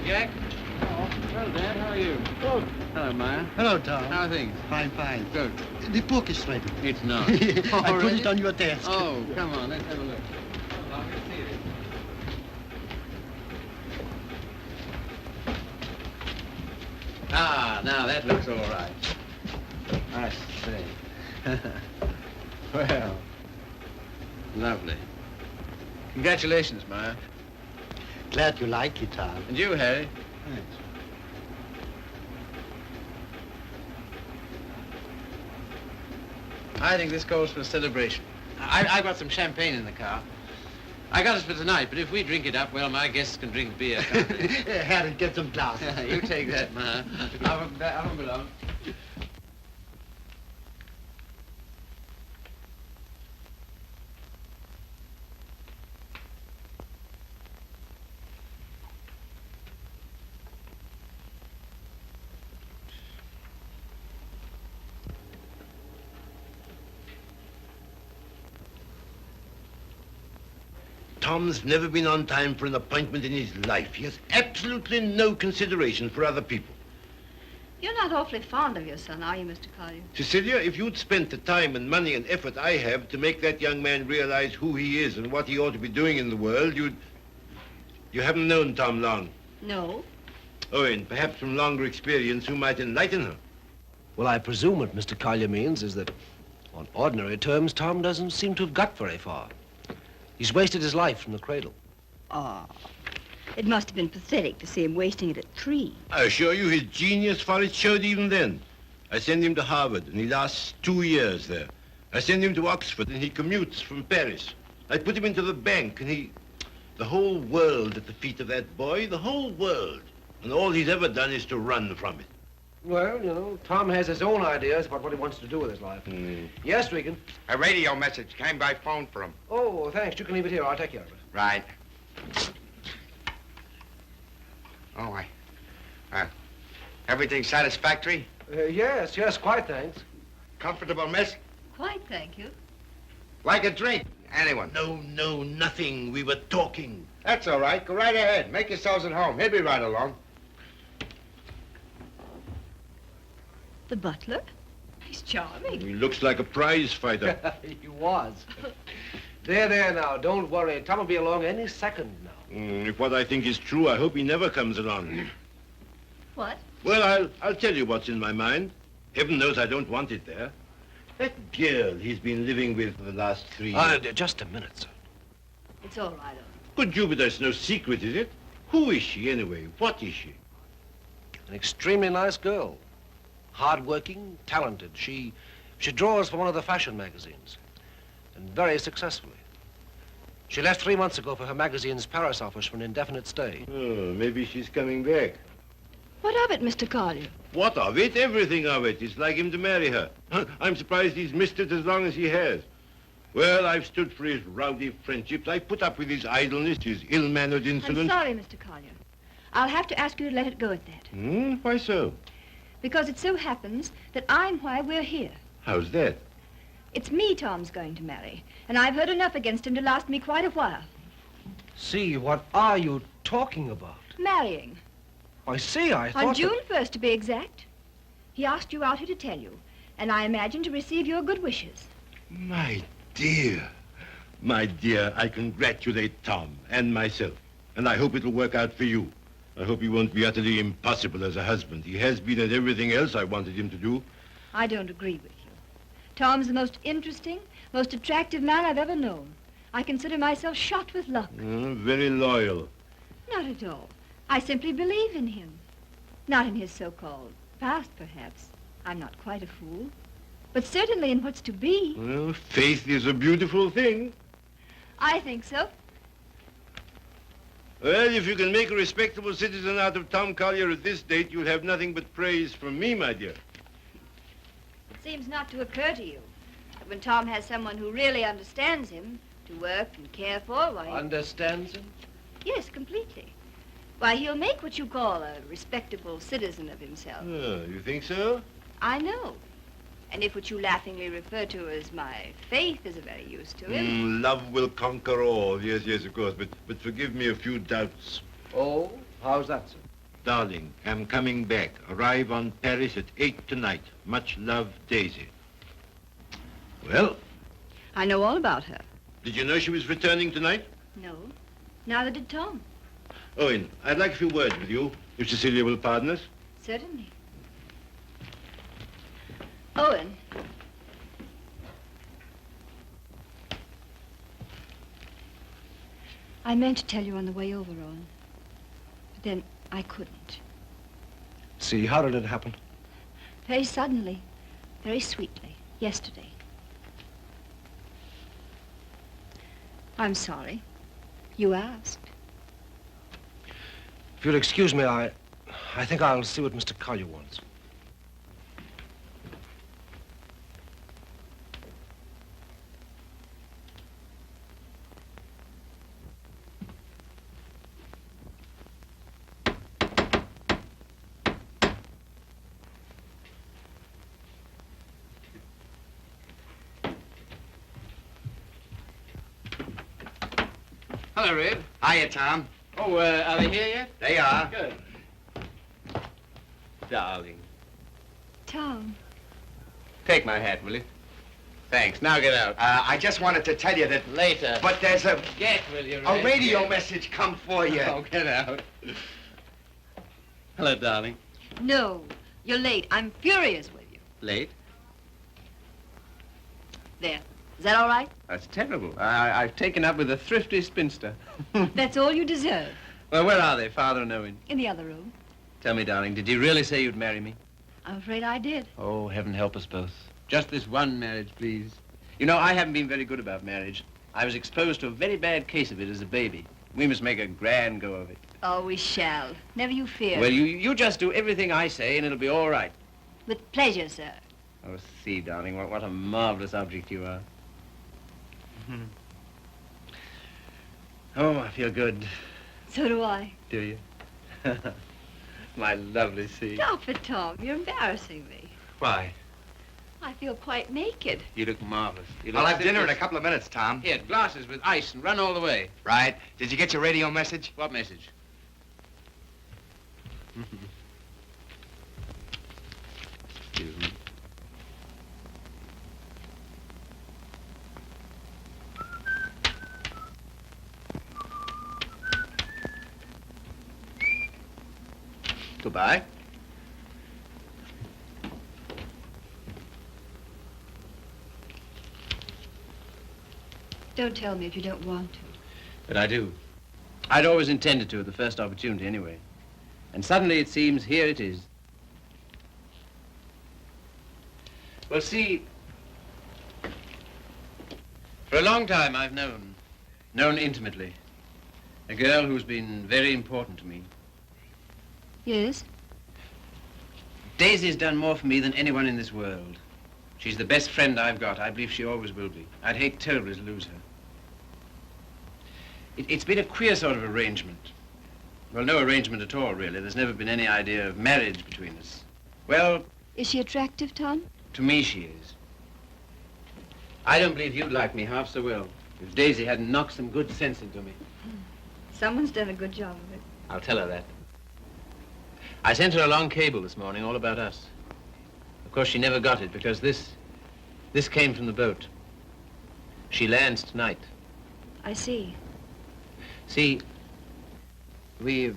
Jack. Oh, Hello, Dad. How are you? oh. Hello, Maya. Hello, Tom. How are things? Fine, fine. Good. The book is ready. It's not. I put Already? it on your desk. Oh, come on. Let's have a look. Well, let's see it. Ah, now that looks all right. I see. Well, lovely. Congratulations, Maya. Glad you like it, Tom. And you, Harry. Thanks. I think this calls for a celebration. I got some champagne in the car. I got it for tonight, but if we drink it up, well, my guests can drink beer, can't they? Harry, get some glasses. You take that, Maya. I won't be long. Tom's never been on time for an appointment in his life. He has absolutely no consideration for other people. You're not awfully fond of your son, are you, Mr. Collier? Cecilia, if you'd spent the time and money and effort I have to make that young man realize who he is and what he ought to be doing in the world, You haven't known Tom long. No. Oh, and perhaps from longer experience you might enlighten her. Well, I presume what Mr. Collier means is that, on ordinary terms, Tom doesn't seem to have got very far. He's wasted his life from the cradle. Oh, it must have been pathetic to see him wasting it at 3. I assure you his genius for it showed even then. I send him to Harvard, and he lasts 2 years there. I send him to Oxford, and he commutes from Paris. I put him into the bank, and he... The whole world at the feet of that boy, the whole world. And all he's ever done is to run from it. Well, you know, Tom has his own ideas about what he wants to do with his life. Yes, Regan? A radio message came by phone for him. Oh, thanks. You can leave it here. I'll take care of it. Right. Oh, everything satisfactory? Yes, quite, thanks. Comfortable, miss? Quite, thank you. Like a drink? Anyone? No, nothing. We were talking. That's all right. Go right ahead. Make yourselves at home. He'll be right along. The butler? He's charming. He looks like a prize fighter. He was. There now. Don't worry. Tom will be along any second now. If what I think is true, I hope he never comes along. What? Well, I'll tell you what's in my mind. Heaven knows I don't want it there. That girl he's been living with for the last 3 years. Just a minute, sir. It's all right, Good Jupiter, it's no secret, is it? Who is she, anyway? What is she? An extremely nice girl. Hard-working, talented. She draws for one of the fashion magazines. And very successfully. She left 3 months ago for her magazine's Paris office for an indefinite stay. Oh, maybe she's coming back. What of it, Mr. Collier? What of it? Everything of it. It's like him to marry her. I'm surprised he's missed it as long as he has. Well, I've stood for his rowdy friendships. I put up with his idleness, his ill-mannered insolence. I'm sorry, Mr. Collier. I'll have to ask you to let it go at that. Why so? Because it so happens that I'm why we're here. How's that? It's me Tom's going to marry, and I've heard enough against him to last me quite a while. See, what are you talking about? Marrying. I see, I thought On June 1st, to be exact. He asked you out here to tell you, and I imagine to receive your good wishes. My dear, I congratulate Tom and myself, and I hope it'll work out for you. I hope he won't be utterly impossible as a husband. He has been at everything else I wanted him to do. I don't agree with you. Tom's the most interesting, most attractive man I've ever known. I consider myself shot with luck. Very loyal. Not at all. I simply believe in him. Not in his so-called past, perhaps. I'm not quite a fool. But certainly in what's to be. Well, faith is a beautiful thing. I think so. Well, if you can make a respectable citizen out of Tom Collier at this date, you'll have nothing but praise from me, my dear. It seems not to occur to you that when Tom has someone who really understands him to work and care for, why... Understands him? Yes, completely. Why, he'll make what you call a respectable citizen of himself. Oh, you think so? I know. And if what you laughingly refer to as my faith is of any use to him... Love will conquer all. Yes, of course. But forgive me a few doubts. Oh, how's that, sir? Darling, I'm coming back. Arrive on Paris at 8 tonight. Much love, Daisy. Well, I know all about her. did you know she was returning tonight? No. Neither did Tom. Owen, I'd like a few words with you, if Cecilia will pardon us. Certainly. Owen. I meant to tell you on the way over, Owen. But then I couldn't. See, how did it happen? Very suddenly, very sweetly, yesterday. I'm sorry. You asked. If you'll excuse me, I think I'll see what Mr. Collier wants. Hello, Red. Hiya, Tom. Oh, are they here yet? They are. Good. Darling. Tom. Take my hat, will you? Thanks. Now get out. I just wanted to tell you that... Later. But there's a Get, will you, Red? radio Get. message come for you. Oh, get out. Hello, darling. No, you're late. I'm furious with you. Late? There. Is that all right? That's terrible. I've taken up with a thrifty spinster. That's all you deserve. Well, where are they, Father and Owen? In the other room. Tell me, darling, did you really say you'd marry me? I'm afraid I did. Oh, heaven help us both. Just this one marriage, please. You know, I haven't been very good about marriage. I was exposed to a very bad case of it as a baby. We must make a grand go of it. Oh, we shall. Never you fear. Well, you just do everything I say, and it'll be all right. With pleasure, sir. Oh, see, darling, what a marvelous object you are. Oh, I feel good. So do I. Do you? My lovely sea. Stop it, Tom. You're embarrassing me. Why? I feel quite naked. You look marvelous. You I'll look have dinner in a simply- couple of minutes, Tom. Here, glasses with ice and run all the way. Right. Did you get your radio message? What message? Excuse me. Goodbye. Don't tell me if you don't want to. But I do. I'd always intended to at the first opportunity anyway. And suddenly it seems here it is. Well, see, for a long time I've known intimately, a girl who's been very important to me. Yes? Daisy's done more for me than anyone in this world. She's the best friend I've got. I believe she always will be. I'd hate terribly to lose her. It's been a queer sort of arrangement. Well, no arrangement at all, really. There's never been any idea of marriage between us. Well, Is she attractive, Tom? to me she is. I don't believe you'd like me half so well if Daisy hadn't knocked some good sense into me. Someone's done a good job of it. I'll tell her that. I sent her a long cable this morning all about us. Of course, she never got it because this came from the boat. She lands tonight. I see. See, we've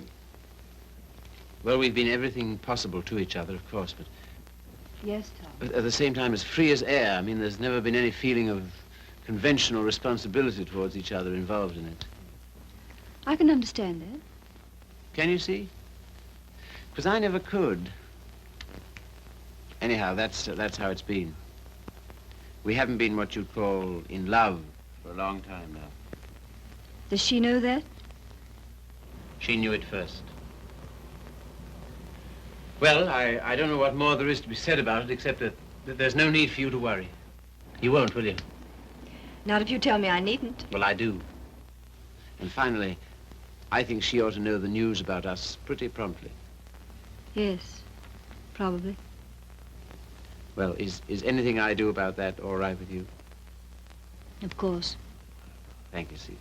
been everything possible to each other, of course, but Yes, Tom. at the same time as free as air. I mean, there's never been any feeling of conventional responsibility towards each other involved in it. I can understand that. Can you see? Because I never could. Anyhow, that's how it's been. We haven't been what you'd call in love for a long time now. Does she know that? She knew it first. Well, I don't know what more there is to be said about it, except that there's no need for you to worry. You won't, will you? Not if you tell me I needn't. Well, I do. And finally, I think she ought to know the news about us pretty promptly. Yes, probably. Well, is anything I do about that all right with you? Of course. Thank you, Steve.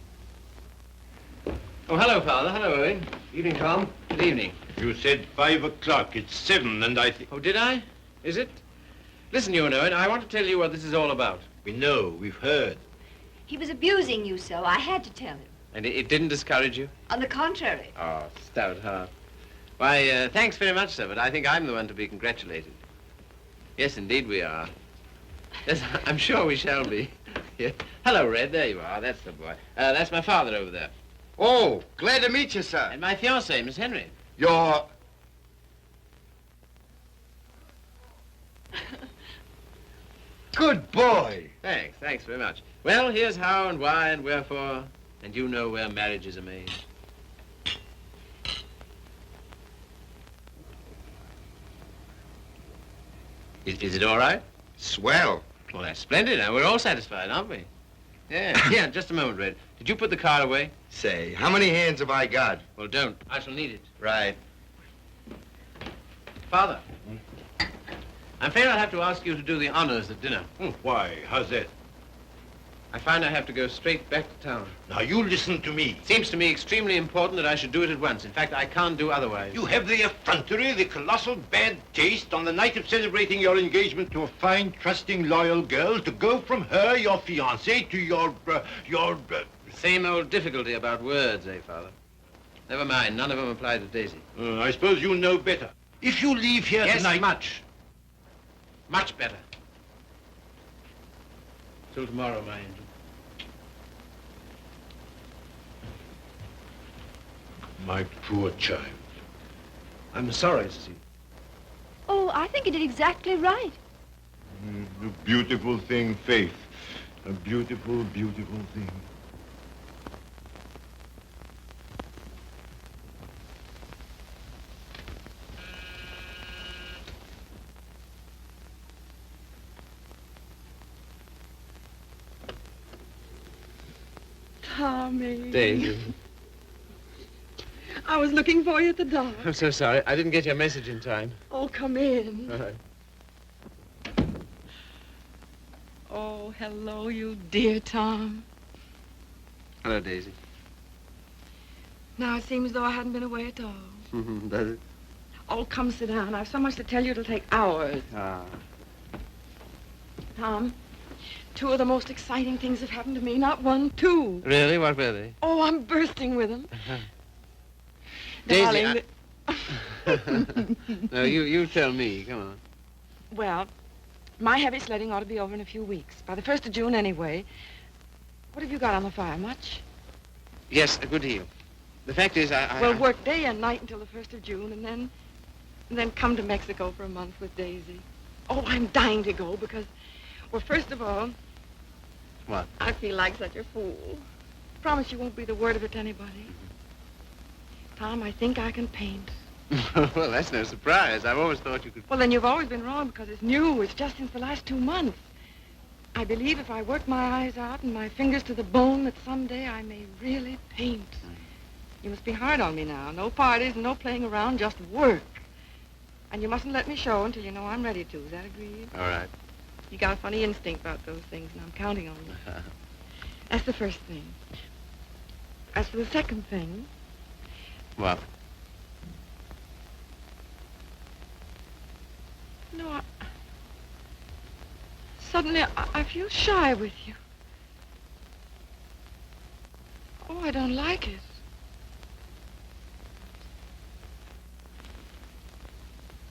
Oh, hello, Father. Hello, Owen. Evening, Tom. Good evening. You said 5 o'clock. It's 7, and I think... Oh, did I? Is it? Listen, you know it. I want to tell you what this is all about. We know. We've heard. He was abusing you so. I had to tell him. And it didn't discourage you? On the contrary. Oh, stout heart. Why, thanks very much, sir, but I think I'm the one to be congratulated. Yes, indeed we are. Yes, I'm sure we shall be. Yeah. Hello, Red. There you are. That's the boy. That's my father over there. Oh, glad to meet you, sir. And my fiancée, Miss Henry. You're... Good boy. Thanks very much. Well, here's how and why and wherefore, and you know where marriages are made. Is it all right? Swell. Well, that's splendid. Now, we're all satisfied, aren't we? Yeah, yeah, just a moment, Red. Did you put the car away? Say, how many hands have I got? Well, don't. I shall need it. Right. Father, I'm afraid I'll have to ask you to do the honors at dinner. Why? How's that? I find I have to go straight back to town. Now, you listen to me. It seems to me extremely important that I should do it at once. In fact, I can't do otherwise. You have the effrontery, the colossal bad taste on the night of celebrating your engagement to a fine, trusting, loyal girl to go from her, your fiancée, to your... Same old difficulty about words, eh, Father? Never mind. None of them apply to Daisy. I suppose you know better. If you leave here Yes, tonight... much. Much better. Till tomorrow, my angel. My poor child. I'm sorry, Cecile. Oh, I think you did exactly right. A beautiful thing, Faith. A beautiful, beautiful thing. Tommy. Daisy. I was looking for you at the door. I'm so sorry. I didn't get your message in time. Oh, come in. All right. Oh, hello, you dear Tom. Hello, Daisy. Now it seems as though I hadn't been away at all. Does it? Oh, come sit down. I've so much to tell you it'll take hours. Ah. Tom, two of the most exciting things have happened to me. Not one, two. Really? What were they? Oh, I'm bursting with them. Daisy, Darling, No, you tell me. Come on. well, my heavy sledding ought to be over in a few weeks. By the 1st of June, anyway. What have you got on the fire? Much? Yes, a good deal. The fact is, Well, work day and night until the 1st of June, and then come to Mexico for a month with Daisy. Oh, I'm dying to go because, well, first of all... What? I feel like such a fool. Promise you won't breathe a word of it to anybody. Tom, I think I can paint. Well, that's no surprise. I've always thought you could... Well, then you've always been wrong because it's new. It's just since the last 2 months. I believe if I work my eyes out and my fingers to the bone that someday I may really paint. You must be hard on me now. No parties and no playing around, just work. And you mustn't let me show until you know I'm ready to. Is that agreed? All right. You got a funny instinct about those things, and I'm counting on you. That's the first thing. As for the second thing... What? No, suddenly I feel shy with you. Oh, I don't like it.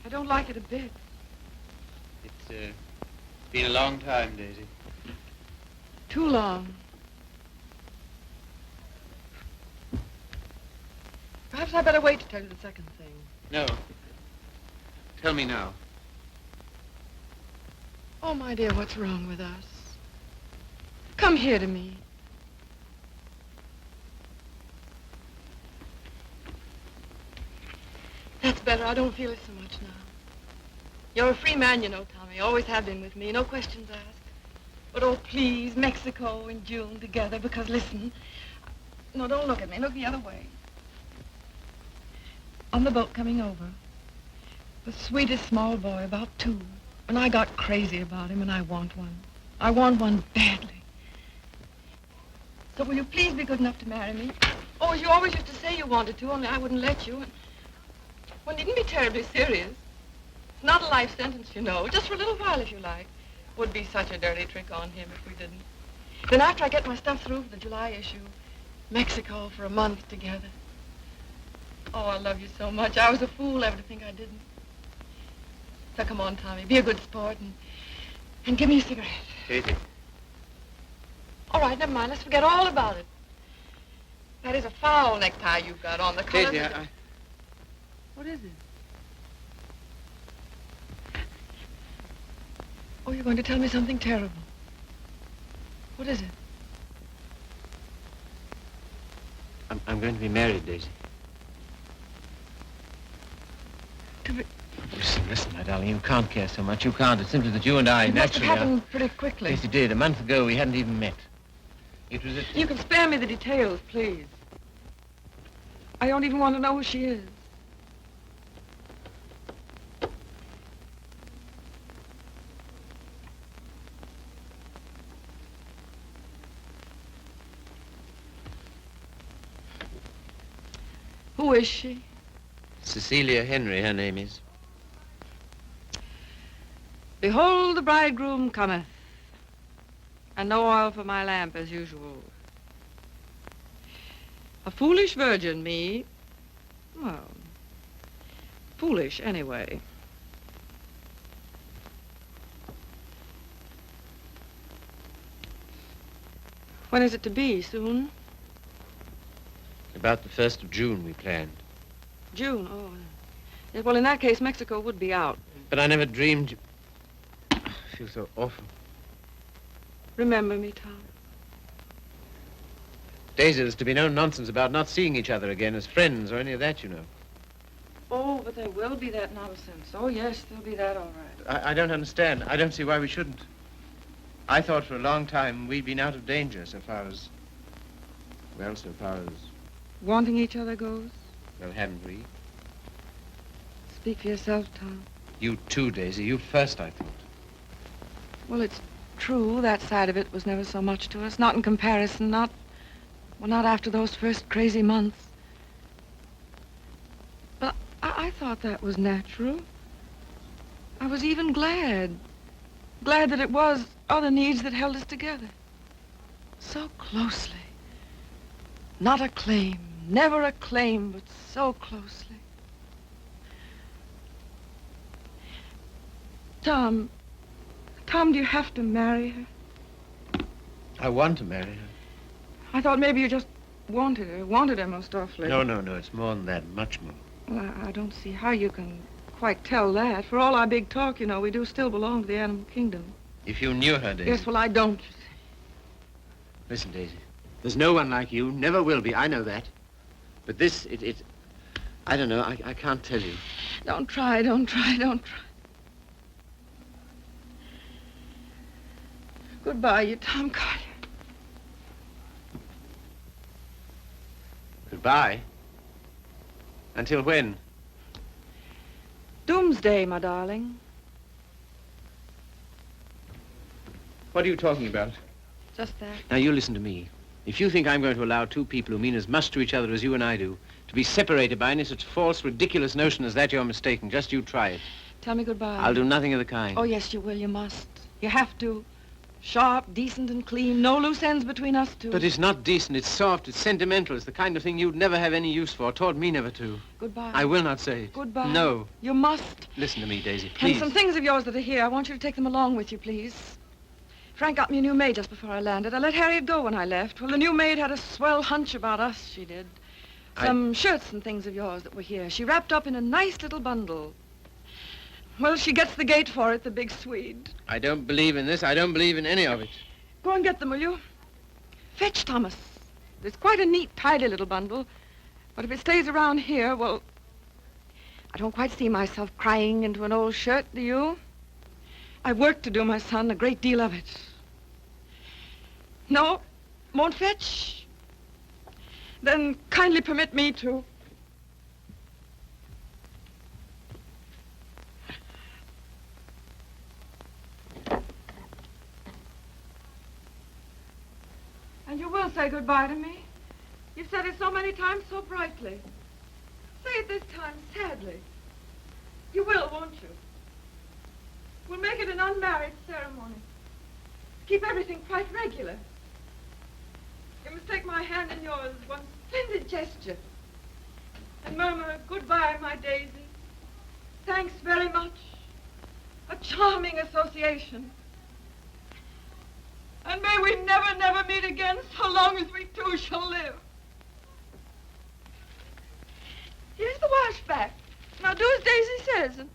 I don't like it a bit. It's been a long time, Daisy. Too long. Perhaps I better wait to tell you the second thing. No. Tell me now. Oh, my dear, what's wrong with us? Come here to me. That's better. I don't feel it so much now. You're a free man, you know, Tommy. Always have been with me. No questions asked. But, oh, please, Mexico in June together, because, listen. No, don't look at me. Look the other way. On the boat coming over, the sweetest small boy, about 2. And I got crazy about him, and I want one. I want one badly. So will you please be good enough to marry me? Oh, as you always used to say you wanted to, only I wouldn't let you. One needn't be terribly serious. It's not a life sentence, you know. Just for a little while, if you like. Would be such a dirty trick on him if we didn't. Then after I get my stuff through for the July issue, Mexico for a month together. Oh, I love you so much. I was a fool ever to think I didn't. So come on, Tommy, be a good sport and give me a cigarette. Daisy. All right, never mind. Let's forget all about it. That is a foul necktie you've got on. The colors Daisy, of the- What is it? Oh, you're going to tell me something terrible. What is it? I'm going to be married, Daisy. To be... Listen, my darling, you can't care so much. You can't. It's simply that you and I It must have naturally are... happened pretty quickly. Yes, it did. A month ago, we hadn't even met. It was at... You can spare me the details, please. I don't even want to know who she is. Who is she? Cecilia Henry, her name is. Behold, the bridegroom cometh, and no oil for my lamp as usual. A foolish virgin, me. Well, foolish anyway. When is it to be? Soon? About the 1st of June, we planned. June, oh. Yeah, well, in that case, Mexico would be out. But I never dreamed... I feel so awful. Remember me, Tom. Daisy, there's to be no nonsense about not seeing each other again as friends or any of that, you know. Oh, but there will be that nonsense. Oh, yes, there'll be that, all right. I don't understand. I don't see why we shouldn't. I thought for a long time we'd been out of danger so far as... Well, so far as... Wanting each other goes? Well, haven't we? Speak for yourself, Tom. You too, Daisy. You first, I thought. Well, it's true. That side of it was never so much to us. Not in comparison. Not after those first crazy months. But I thought that was natural. I was even glad. Glad that it was other needs that held us together. So closely. Not a claim. Never a claim, but so closely. Tom, do you have to marry her? I want to marry her. I thought maybe you just wanted her most awfully. No, it's more than that, much more. Well, I don't see how you can quite tell that. For all our big talk, you know, we do still belong to the animal kingdom. If you knew her, Daisy... Yes, well, I don't. Listen, Daisy, there's no one like you, never will be, I know that. But this, I don't know, I can't tell you. Don't try. Goodbye, you Tom Carter. Goodbye. Until when? Doomsday, my darling. What are you talking about? Just that. Now, you listen to me. If you think I'm going to allow two people who mean as much to each other as you and I do to be separated by any such false, ridiculous notion as that, you're mistaken. Just you try it. Tell me goodbye. I'll do nothing of the kind. Oh, yes, you will. You must. You have to. Sharp, decent, and clean. No loose ends between us two. But it's not decent. It's soft. It's sentimental. It's the kind of thing you'd never have any use for. Taught me never to. Goodbye. I will not say it. Goodbye. No. You must. Listen to me, Daisy, please. And some things of yours that are here, I want you to take them along with you, please. Frank got me a new maid just before I landed. I let Harriet go when I left. Well, the new maid had a swell hunch about us, she did. Some shirts and things of yours that were here. She wrapped up in a nice little bundle. Well, she gets the gate for it, the big Swede. I don't believe in this. I don't believe in any of it. Go and get them, will you? Fetch Thomas. It's quite a neat, tidy little bundle. But if it stays around here, well, I don't quite see myself crying into an old shirt, do you? I've work to do, my son, a great deal of it. No? Won't fetch? Then kindly permit me to. And you will say goodbye to me? You've said it so many times so brightly. Say it this time sadly. You will, won't you? We'll make it an unmarried ceremony. Keep everything quite regular. You must take my hand in yours, one splendid gesture. And murmur, goodbye, my Daisy. Thanks very much. A charming association. And may we never, never meet again so long as we two shall live. Here's the wash back. Now do as Daisy says. And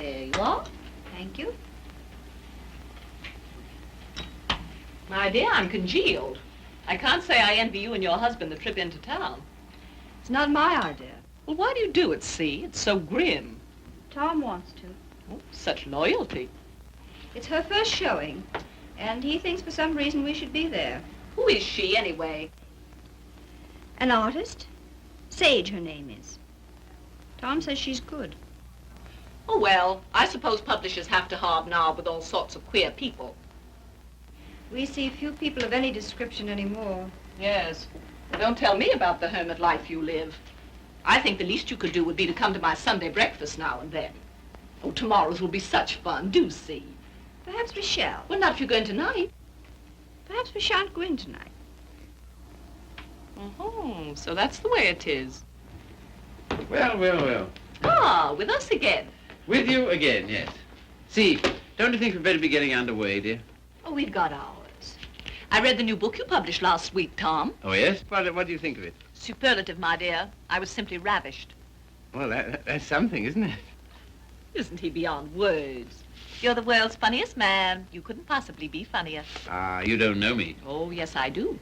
There you are. Thank you. My dear, I'm congealed. I can't say I envy you and your husband the trip into town. It's not my idea. Well, why do you do it, see? It's so grim. Tom wants to. Oh, such loyalty. It's her first showing, and he thinks for some reason we should be there. Who is she, anyway? An artist? Sage, her name is. Tom says she's good. Oh, well, I suppose publishers have to hobnob with all sorts of queer people. We see few people of any description anymore. Yes. Well, don't tell me about the hermit life you live. I think the least you could do would be to come to my Sunday breakfast now and then. Oh, tomorrow's will be such fun. Do see. Perhaps we shall. Well, not if you're going tonight. Perhaps we shan't go in tonight. Oh, so that's the way it is. Well, well, well. Ah, with us again. With you again, yes. See, don't you think we'd better be getting underway, dear? Oh, we've got ours. I read the new book you published last week, Tom. Oh, yes? What do you think of it? Superlative, my dear. I was simply ravished. Well, that's something, isn't it? Isn't he beyond words? You're the world's funniest man. You couldn't possibly be funnier. Ah, you don't know me. Oh, yes, I do.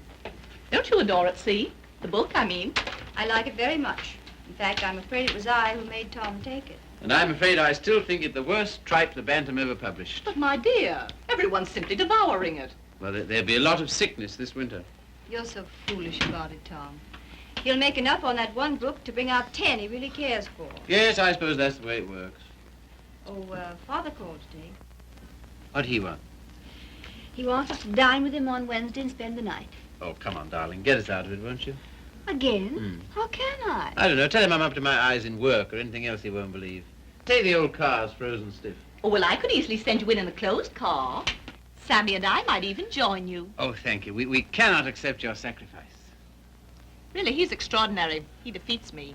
Don't you adore it, see? The book, I mean. I like it very much. In fact, I'm afraid it was I who made Tom take it. And I'm afraid I still think it the worst tripe the Bantam ever published. But, my dear, everyone's simply devouring it. Well, there'll be a lot of sickness this winter. You're so foolish about it, Tom. He'll make enough on that one book to bring out 10 he really cares for. Yes, I suppose that's the way it works. Oh, Father called today. What'd he want? He wants us to dine with him on Wednesday and spend the night. Oh, come on, darling. Get us out of it, won't you? Again? How can I? I don't know. Tell him I'm up to my eyes in work or anything else he won't believe. Say the old car's frozen stiff. Oh, well, I could easily send you in a closed car. Sammy and I might even join you. Oh, thank you. We cannot accept your sacrifice. Really, he's extraordinary. He defeats me.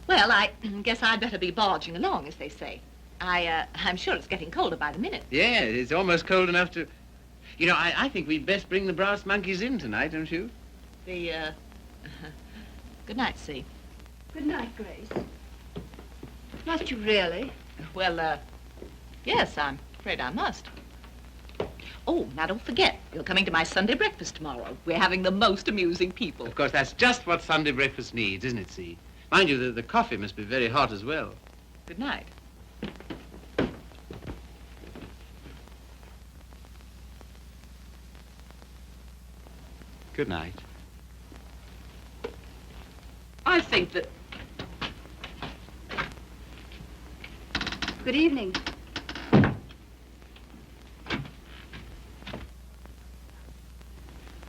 Well, I guess I'd better be barging along, as they say. I'm sure it's getting colder by the minute. Yeah, it's almost cold enough to... You know, I think we'd best bring the brass monkeys in tonight, don't you? Good night, See. Good night, Grace. Must you really? Well, yes, I'm afraid I must. Oh, now don't forget, you're coming to my Sunday breakfast tomorrow. We're having the most amusing people. Of course, that's just what Sunday breakfast needs, isn't it, See? Mind you, the coffee must be very hot as well. Good night. Good night. I think that... Good evening.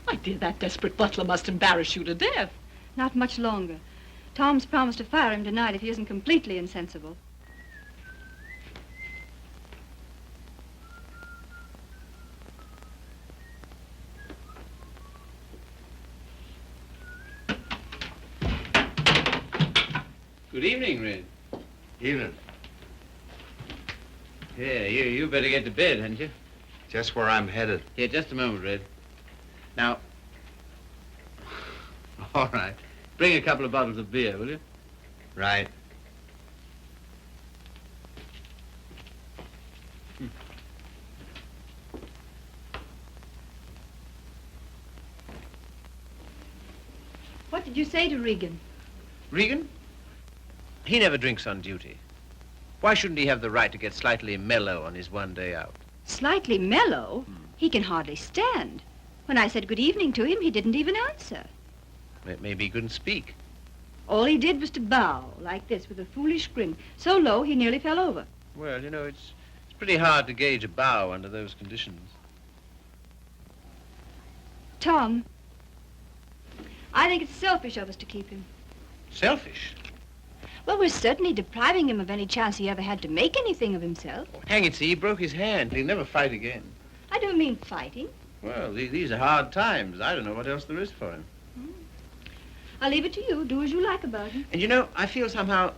My dear, that desperate butler must embarrass you to death. Not much longer. Tom's promised to fire him tonight if he isn't completely insensible. Good evening, Red. Evening. Yeah, you better get to bed, hadn't you? Just where I'm headed. Here, just a moment, Red. Now... All right. Bring a couple of bottles of beer, will you? Right. What did you say to Regan? Regan? He never drinks on duty. Why shouldn't he have the right to get slightly mellow on his one day out? Slightly mellow? He can hardly stand. When I said good evening to him, he didn't even answer. Maybe he couldn't speak. All he did was to bow, like this, with a foolish grin, so low he nearly fell over. Well, you know, it's pretty hard to gauge a bow under those conditions. Tom, I think it's selfish of us to keep him. Selfish? Well, we're certainly depriving him of any chance he ever had to make anything of himself. Oh, hang it, see, he broke his hand. He'll never fight again. I don't mean fighting. Well, these are hard times. I don't know what else there is for him. I'll leave it to you. Do as you like about him. And you know, I feel somehow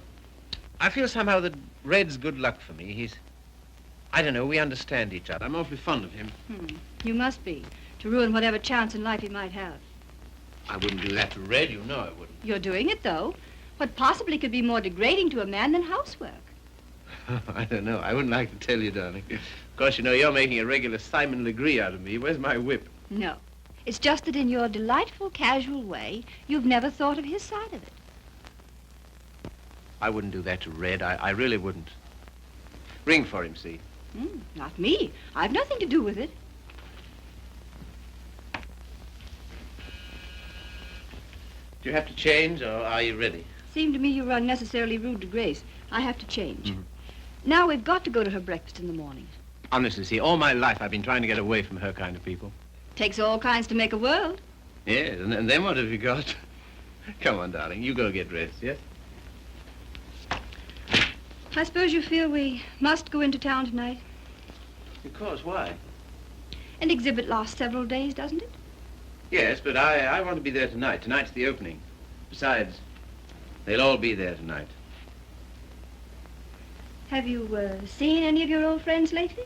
that Red's good luck for me. I don't know, we understand each other. I'm awfully fond of him. You must be, to ruin whatever chance in life he might have. I wouldn't do that to Red, you know I wouldn't. You're doing it, though. What possibly could be more degrading to a man than housework? I don't know. I wouldn't like to tell you, darling. Of course, you know, you're making a regular Simon Legree out of me. Where's my whip? No. It's just that in your delightful, casual way, you've never thought of his side of it. I wouldn't do that to Red. I really wouldn't. Ring for him, see? Not me. I've nothing to do with it. Do you have to change, or are you ready? Seemed to me you were unnecessarily rude to Grace. I have to change. Now we've got to go to her breakfast in the morning. Honestly, see, all my life I've been trying to get away from her kind of people. Takes all kinds to make a world. Yes, and then what have you got? Come on, darling, you go get dressed, yes? I suppose you feel we must go into town tonight. Of course, why? An exhibit lasts several days, doesn't it? Yes, but I want to be there tonight. Tonight's the opening. Besides, they'll all be there tonight. Have you seen any of your old friends lately?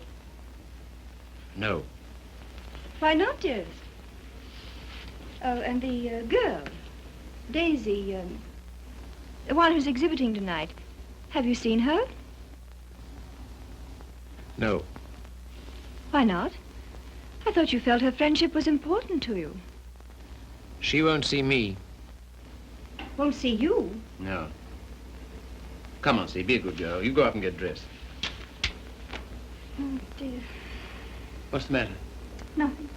No. Why not, dearest? Oh, and the girl, Daisy, the one who's exhibiting tonight. Have you seen her? No. Why not? I thought you felt her friendship was important to you. She won't see me. Won't see you? No. Come on, see, be a good girl. You go up and get dressed. Oh, dear. What's the matter? Nothing.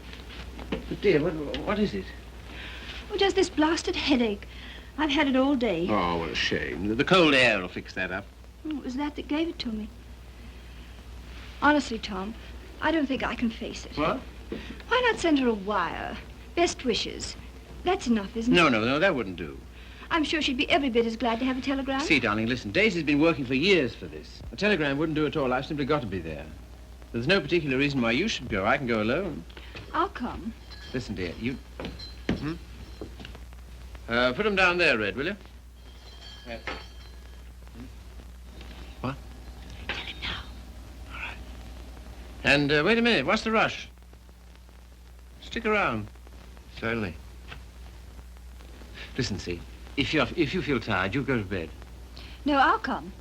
But dear, what is it? Oh, just this blasted headache. I've had it all day. Oh, what a shame. The cold air will fix that up. Oh, it was that gave it to me. Honestly, Tom, I don't think I can face it. What? Why not send her a wire? Best wishes. That's enough, isn't it? No, that wouldn't do. I'm sure she'd be every bit as glad to have a telegram. See, darling, listen, Daisy's been working for years for this. A telegram wouldn't do at all. I've simply got to be there. There's no particular reason why you should go. I can go alone. I'll come. Listen, dear, you... put them down there, Red, will you? Yes. What? Tell him now. All right. And wait a minute. What's the rush? Stick around. Certainly. Listen, see, if you feel tired, you go to bed. No, I'll come.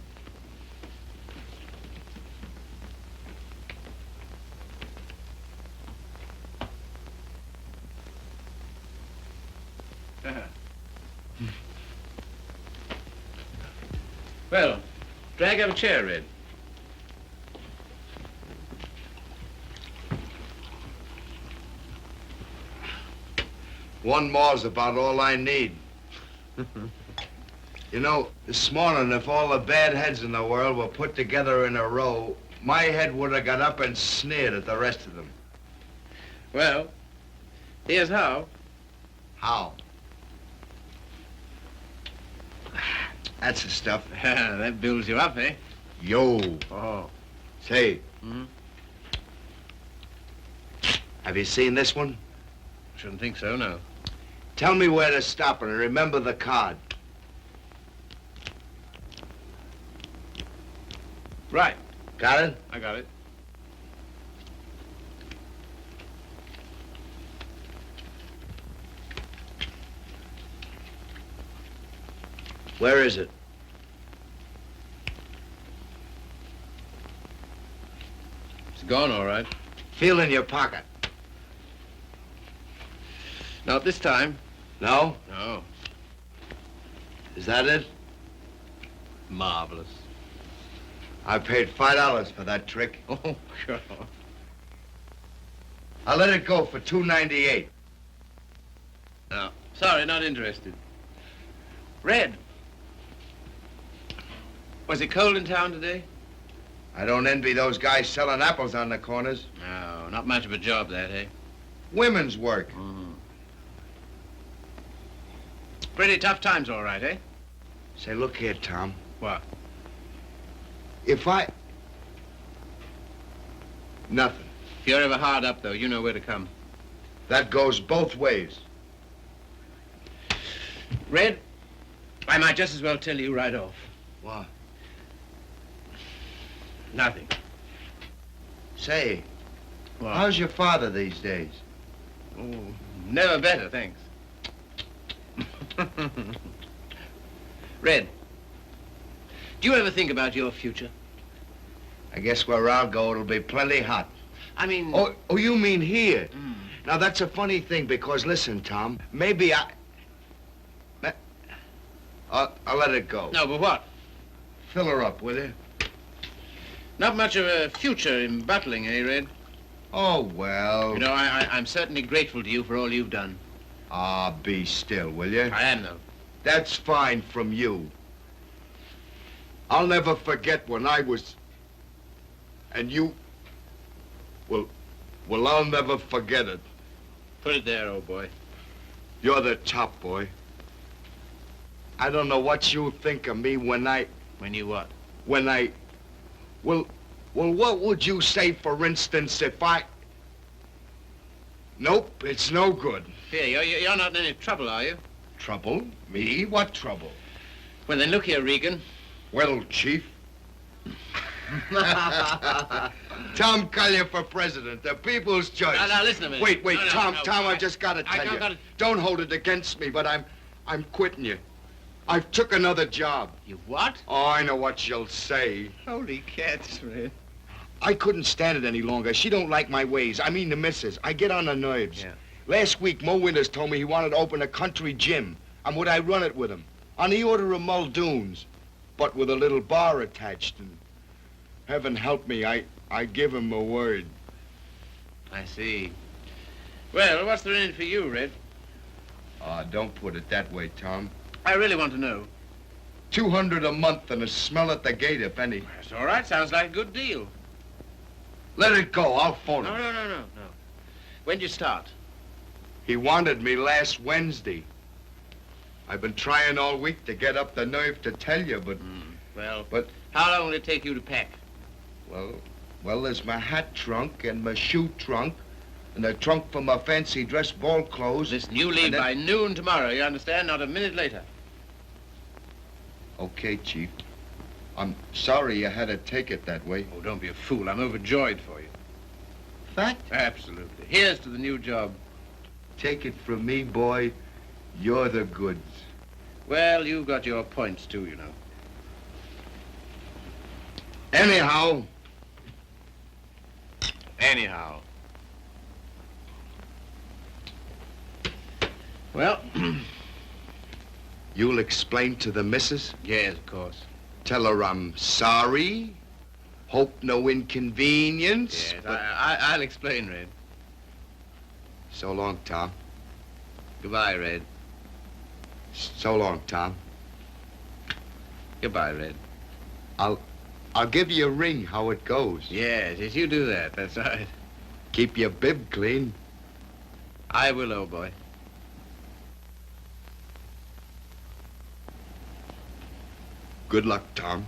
Well, drag up a chair, Red. One more's about all I need. You know, this morning, if all the bad heads in the world were put together in a row, my head would have got up and sneered at the rest of them. Well, here's how. How? That's the stuff. That builds you up, eh? Yo. Oh. Say, Mm-hmm. have you seen this one? Shouldn't think so, no. Tell me where to stop and remember the card. Right. Got it? I got it. Where is it? It's gone, all right. Feel in your pocket. Not this time. No? No. Is that it? Marvelous. I paid $5 for that trick. Oh, sure. I'll let it go for $2.98. No, sorry, not interested. Red. Was it cold in town today? I don't envy those guys selling apples on the corners. No, not much of a job, that, eh? Women's work. Pretty tough times, all right, eh? Say, look here, Tom. What? If I... Nothing. If you're ever hard up, though, you know where to come. That goes both ways. Red, I might just as well tell you right off. What? Nothing. Say, What? how's your father these days? Oh, never better, thanks. Red, do you ever think about your future? I guess where I'll go, it'll be plenty hot. I mean... Oh, you mean here? Mm. Now, that's a funny thing, because listen, Tom, maybe I'll let it go. No, but what? Fill her up, will you? Not much of a future in battling, eh, Red? Oh, well. You know, I'm certainly grateful to you for all you've done. Ah, be still, will you? I am, though. That's fine from you. I'll never forget when I was... And you... Well, I'll never forget it. Put it there, old boy. You're the top, boy. I don't know what you think of me when I... When you what? When I... Well, what would you say, for instance, if I... Nope, it's no good. Here, you're not in any trouble, are you? Trouble? Me? What trouble? Well, then look here, Regan. Well, Chief. Tom Collier for president, the people's choice. Now, listen a minute. Wait, No, Tom, no, I just gotta tell you. gotta- Don't hold it against me, but I'm quitting you. I've took another job. You what? Oh, I know what you'll say. Holy cats, Red. I couldn't stand it any longer. She don't like my ways. I mean the missus. I get on her nerves. Yeah. Last week, Mo Winters told me he wanted to open a country gym. And would I run it with him? On the order of Muldoon's, but with a little bar attached. And heaven help me, I give him a word. I see. Well, what's there in it for you, Red? Don't put it that way, Tom. I really want to know. $200 a month and a smell at the gate, if any. That's all right. Sounds like a good deal. Let it go. I'll phone No. him. When'd you start? He wanted me last Wednesday. I've been trying all week to get up the nerve to tell you, but... Well, But- how long will it take you to pack? Well, there's my hat trunk and my shoe trunk and the trunk for my fancy dress ball clothes. Listen, you leave and then- by noon tomorrow, you understand? Not a minute later. Okay, Chief. I'm sorry you had to take it that way. Oh, don't be a fool. I'm overjoyed for you. Fact? Absolutely. Here's to the new job. Take it from me, boy. You're the goods. Well, you've got your points, too, you know. Anyhow, Well, you'll explain to the missus? yes, of course. Tell her I'm sorry. Hope no inconvenience. Yes, but- I'll explain, Red. So long, Tom. Goodbye, Red. So long, Tom. Goodbye, Red. I'll give you a ring how it goes. Yes, you do that. That's right. Keep your bib clean. I will, old boy. Good luck, Tom.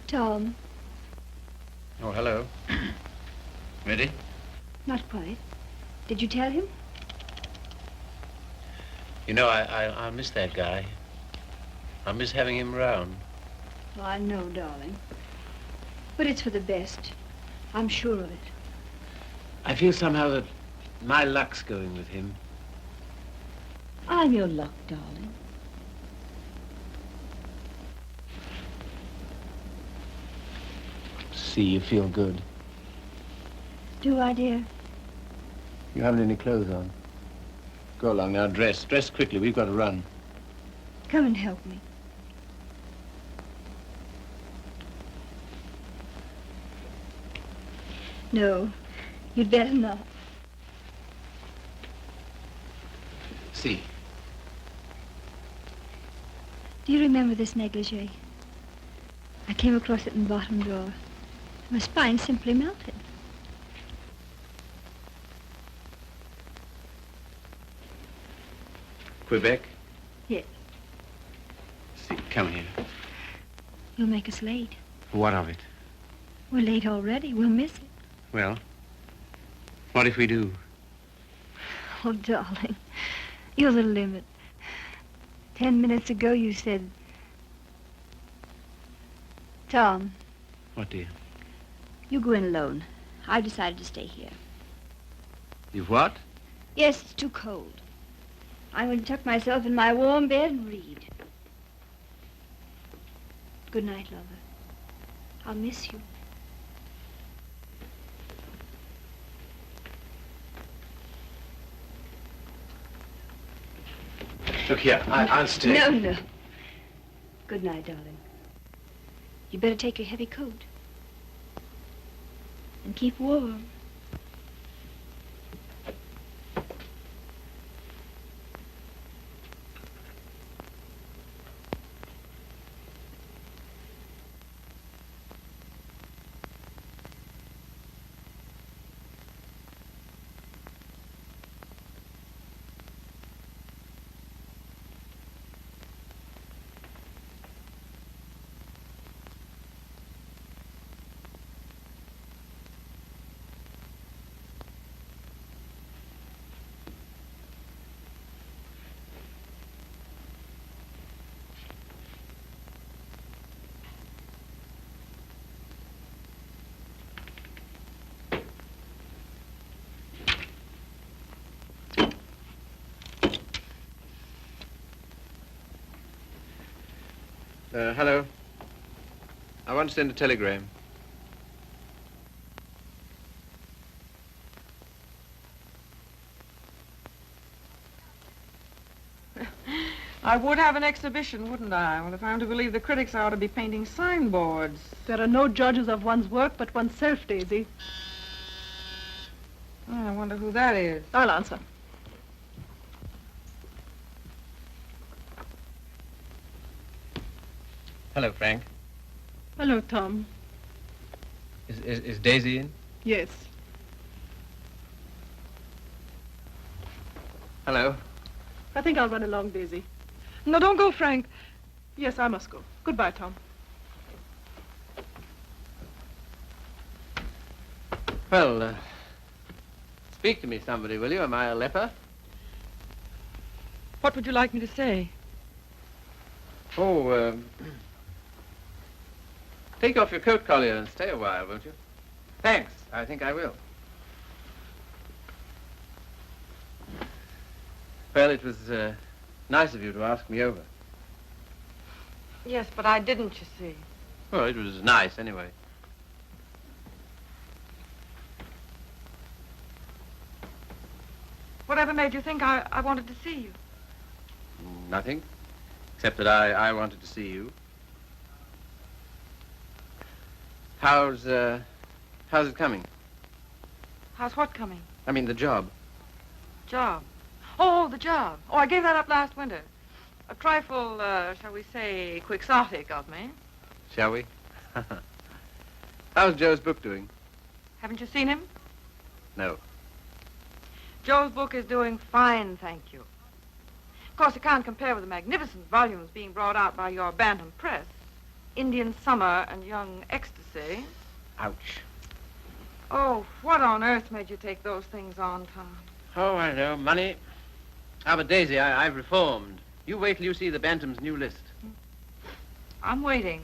Tom, Oh, hello. Ready? not quite. Did you tell him? You know, I miss that guy. I miss having him around. Oh, I know, darling. But it's for the best. I'm sure of it. I feel somehow that my luck's going with him. I'm your luck, darling. See, you feel good. Do I, dear? You haven't any clothes on. Go along now, dress. Dress quickly, we've got to run. Come and help me. No, you'd better not. See. Do you remember this negligee? I came across it in the bottom drawer. My spine simply melted. Quebec? Yes. See, come here. You'll make us late. What of it? We're late already. We'll miss it. Well, what if we do? Oh, darling, you're the limit. 10 minutes ago you said... Tom, What, dear? you go in alone. I've decided to stay here. You've what? Yes, it's too cold. I'm going to tuck myself in my warm bed and read. Good night, lover. I'll miss you. Look here, I'll stay. No, no. Good night, darling. You better take your heavy coat. And keep warm. Hello. I want to send a telegram. I would have an exhibition, wouldn't I? Well, if I'm to believe the critics, I ought to be painting signboards. There are no judges of one's work but oneself, Daisy. Oh, I wonder who that is. I'll answer. Hello, Frank. Hello, Tom. Is Daisy in? Yes. Hello. I think I'll run along, Daisy. No, don't go, Frank. Yes, I must go. Goodbye, Tom. Well, speak to me, somebody, will you? Am I a leper? What would you like me to say? Oh, take off your coat collar and stay a while, won't you? Thanks. I think I will. Well, it was nice of you to ask me over. Yes, but I didn't, you see. Well, it was nice, anyway. Whatever made you think I wanted to see you? Nothing, except that I wanted to see you. How's it coming? How's what coming? I mean, the job. Job. Oh, the job. Oh, I gave that up last winter. A trifle, shall we say, quixotic of me. Shall we? How's Joe's book doing? Haven't you seen him? No. Joe's book is doing fine, thank you. Of course, it can't compare with the magnificent volumes being brought out by your Bantam Press. Indian Summer and Young Ecstasy. Ouch. Oh, what on earth made you take those things on, Tom? Oh, I know. Money. Ah, but Daisy, I've reformed. You wait till you see the Bantam's new list. I'm waiting.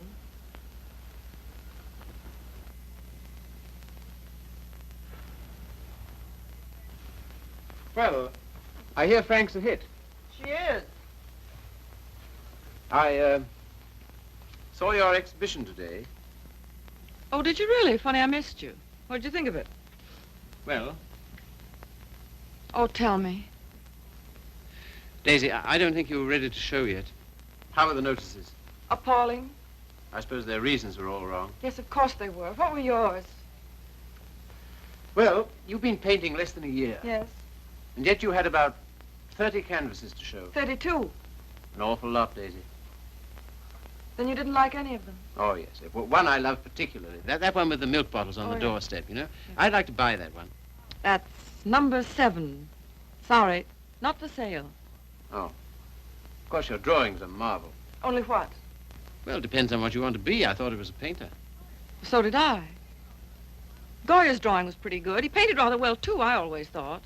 Well, I hear Frank's a hit. She is. I saw your exhibition today. Oh, did you really? Funny, I missed you. What did you think of it? Well, Oh, tell me. Daisy, I don't think you were ready to show yet. How were the notices? Appalling. I suppose their reasons were all wrong. Yes, of course they were. What were yours? Well, you've been painting less than a year. Yes. And yet you had about 30 canvases to show. 32. An awful lot, Daisy. Then you didn't like any of them? Oh, yes. Well, one I love particularly. That one with the milk bottles on Oh, the yeah. doorstep, you know? I'd like to buy that one. That's number 7. Sorry, not for sale. Oh. Of course, your drawing's a marvel. Only what? Well, it depends on what you want to be. I thought it was a painter. So did I. Goya's drawing was pretty good. He painted rather well, too, I always thought.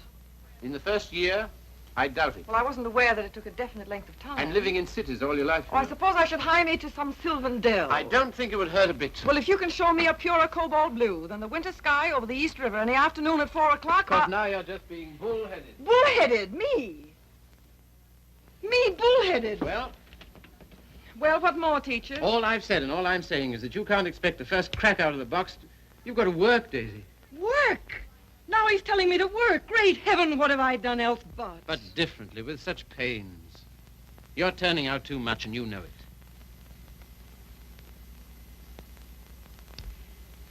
In the first year, I doubt it. Well, I wasn't aware that it took a definite length of time. And living in cities all your life. Oh, I suppose I should hie me to some sylvan dell. I don't think it would hurt a bit. Well, if you can show me a purer cobalt blue than the winter sky over the East River in the afternoon at 4 o'clock, But now you're just being bullheaded. Bullheaded? Me? Me bullheaded? Well, Well, what more, teacher? all I've said and all I'm saying is that you can't expect the first crack out of the box. You've got to work, Daisy. Work? Now he's telling me to work. Great heaven, what have I done else but? But differently, with such pains. You're turning out too much and you know it.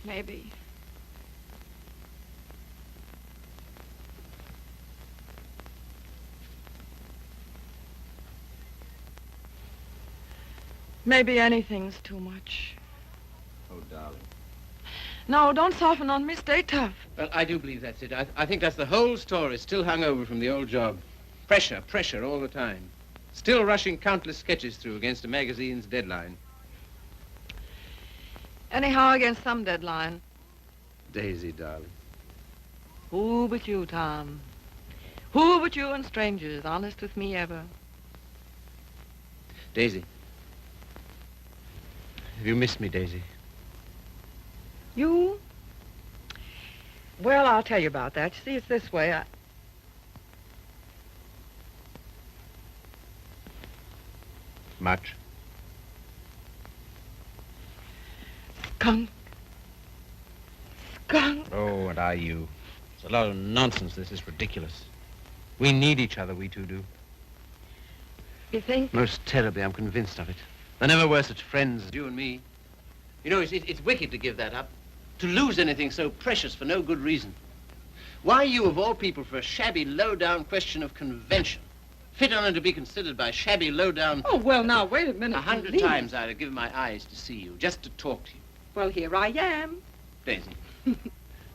Maybe. Maybe anything's too much. Oh, darling. No, don't soften on me. Stay tough. Well, I do believe that's it. I think that's the whole story, still hung over from the old job. Pressure all the time. Still rushing countless sketches through against a magazine's deadline. Anyhow, against some deadline. Daisy, darling. Who but you, Tom? Who but you and strangers, honest with me ever? Daisy. Have you missed me, Daisy? You? Well, I'll tell you about that. You see, it's this way. Much. Skunk. Skunk. Oh, and are you? It's a lot of nonsense. This is ridiculous. We need each other, we two do. You think? Most terribly, I'm convinced of it. There never were such friends as you and me. You know, it's wicked to give that up. To lose anything so precious for no good reason. Why you, of all people, for a shabby, low-down question of convention? Fit on to be considered by shabby, low-down... Oh, well, now, wait a minute. 100 please. times I'd have given my eyes to see you, just to talk to you. Well, here I am. Daisy,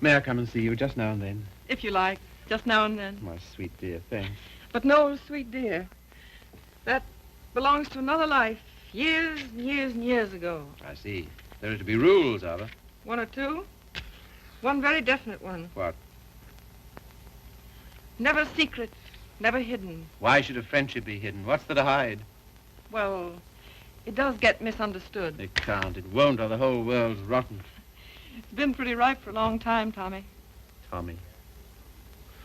may I come and see you just now and then? If you like. Just now and then. My sweet dear, thanks. But no, sweet dear. That belongs to another life. Years and years and years ago. I see. There are to be rules, are there? One or two. One very definite one. What? Never secret. Never hidden. Why should a friendship be hidden? What's there to hide? Well, it does get misunderstood. It can't. It won't, or the whole world's rotten. It's been pretty ripe for a long time, Tommy. Tommy.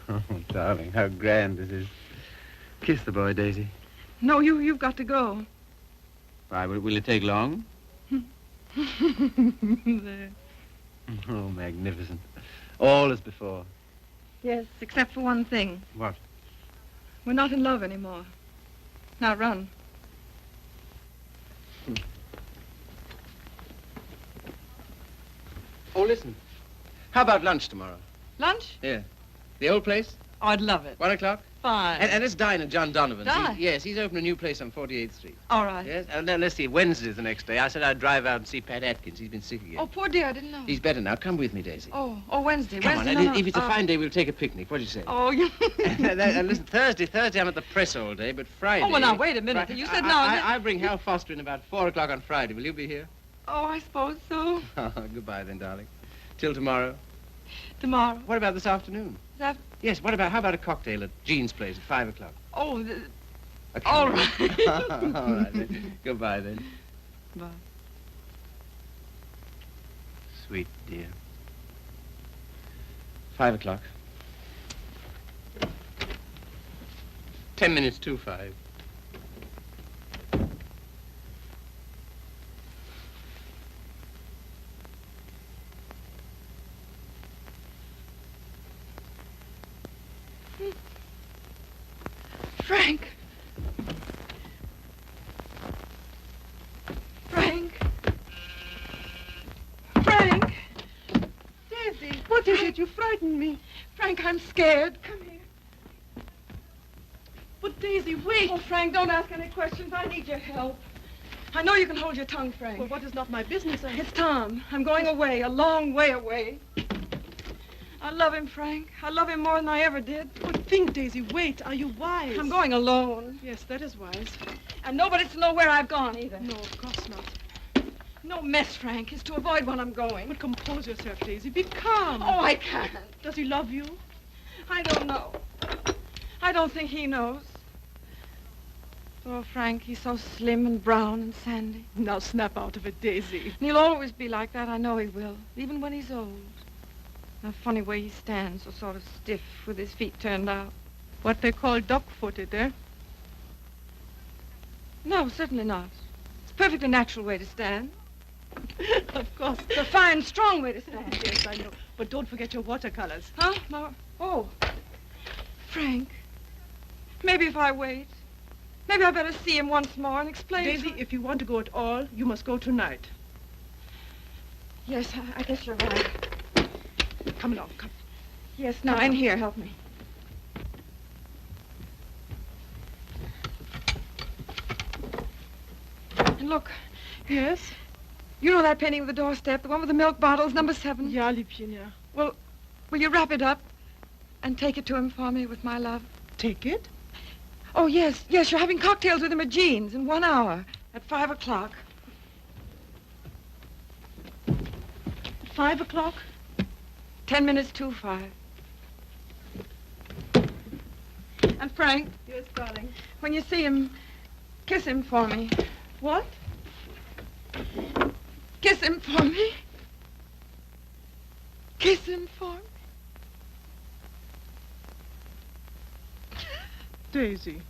Oh, darling, how grand this is. Kiss the boy, Daisy. No, you've got to go. Why, will it take long? There. Oh, magnificent. All as before. Yes, except for one thing. What? We're not in love anymore. Now run. Oh, listen. How about lunch tomorrow? Lunch? Yeah. The old place? Oh, I'd love it. 1 o'clock? Fine. And let's dine at John Donovan's. Dine? Yes, he's opened a new place on 48th Street. All right. Yes? And then let's see, Wednesday's the next day. I said I'd drive out and see Pat Atkins. He's been sick again. Oh, poor dear, I didn't know. He's better now. Come with me, Daisy. Oh, Wednesday. Come on, Wednesday. and if it's a fine day, we'll take a picnic. What do you say? Oh, you... And listen, Thursday I'm at the press all day, but Friday... Oh, well, now, wait a minute. You said now... I'll bring Hal Foster in about 4 o'clock on Friday. Will you be here? Oh, I suppose so. Goodbye then, darling. Till tomorrow. Tomorrow. What about this afternoon? That... Yes, how about a cocktail at Jean's place at 5 o'clock? Oh, Okay. all right. All right, then. Goodbye, then. Bye. Sweet dear. 5 o'clock. 10 minutes to 5. Frank. Frank. Frank. Daisy, What is it? You frightened me. Frank, I'm scared. Come here. But Daisy, wait. Oh, Frank, don't ask any questions. I need your help. I know you can hold your tongue, Frank. Well, what is not my business? It's Tom. I'm going away, a long way away. I love him, Frank. I love him more than I ever did. But think, Daisy, wait. Are you wise? I'm going alone. Yes, that is wise. And nobody's to know where I've gone, either. No, of course not. No mess, Frank. It's to avoid when I'm going. But compose yourself, Daisy. Be calm. Oh, I can't. Does he love you? I don't know. I don't think he knows. Oh, Frank, he's so slim and brown and sandy. Now snap out of it, Daisy. And he'll always be like that. I know he will, even when he's old. A funny way he stands, so sort of stiff with his feet turned out. What they call duck-footed, eh? No, certainly not. It's a perfectly natural way to stand. Of course. It's a fine, strong way to stand. Yes, I know. But don't forget your watercolors. Huh? No. Oh. Frank, maybe if I wait, maybe I better see him once more and explain. Daisy, if you want to go at all, you must go tonight. Yes, I guess you're right. Come along, come. Yes, now, in here, help me. And look, Yes? you know that painting of the doorstep, the one with the milk bottles, number 7? Ja, Liebchen, ja. Well, will you wrap it up and take it to him for me with my love? Take it? Oh, yes, yes, you're having cocktails with him at Jean's in 1 hour at 5 o'clock. 5 o'clock? 10 minutes to 5. And Frank, Yes, darling. when you see him, kiss him for me. What? Kiss him for me. Kiss him for me. Daisy.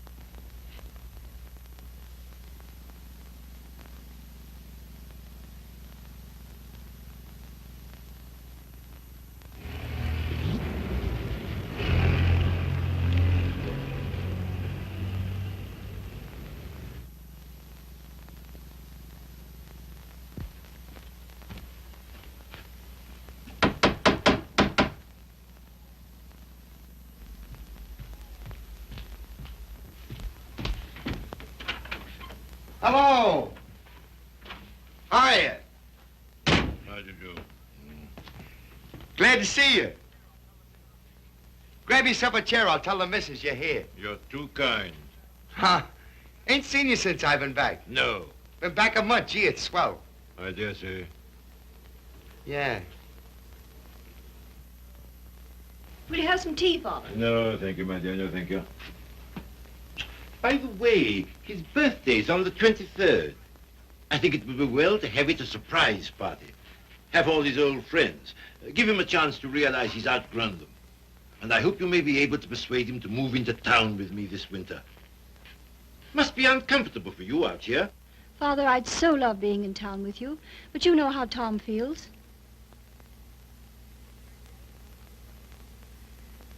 Hello. Hiya. How do you do? Glad to see you. Grab yourself a chair. I'll tell the missus you're here. You're too kind. Huh? Ain't seen you since I've been back. No. Been back a month. Gee, it's swell. I dare say. Yeah. Will you have some tea, Father? No, thank you, my dear. No, thank you. By the way, his birthday's on the 23rd. I think it would be well to have it a surprise party. Have all his old friends. Give him a chance to realize he's outgrown them. And I hope you may be able to persuade him to move into town with me this winter. Must be uncomfortable for you out here. Father, I'd so love being in town with you, but you know how Tom feels.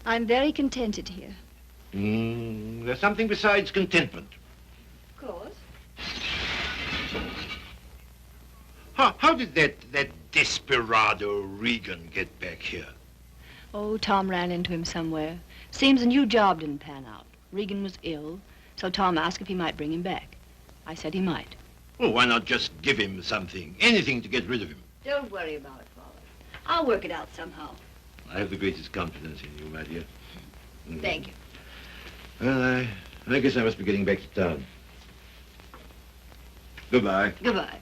I'm very contented here. There's something besides contentment. Of course. How did that desperado Regan get back here? Oh, Tom ran into him somewhere. Seems a new job didn't pan out. Regan was ill, so Tom asked if he might bring him back. I said he might. Well, why not just give him something, anything to get rid of him? Don't worry about it, Father. I'll work it out somehow. I have the greatest confidence in you, my dear. Thank you. Well, I guess I must be getting back to town. Goodbye. Goodbye.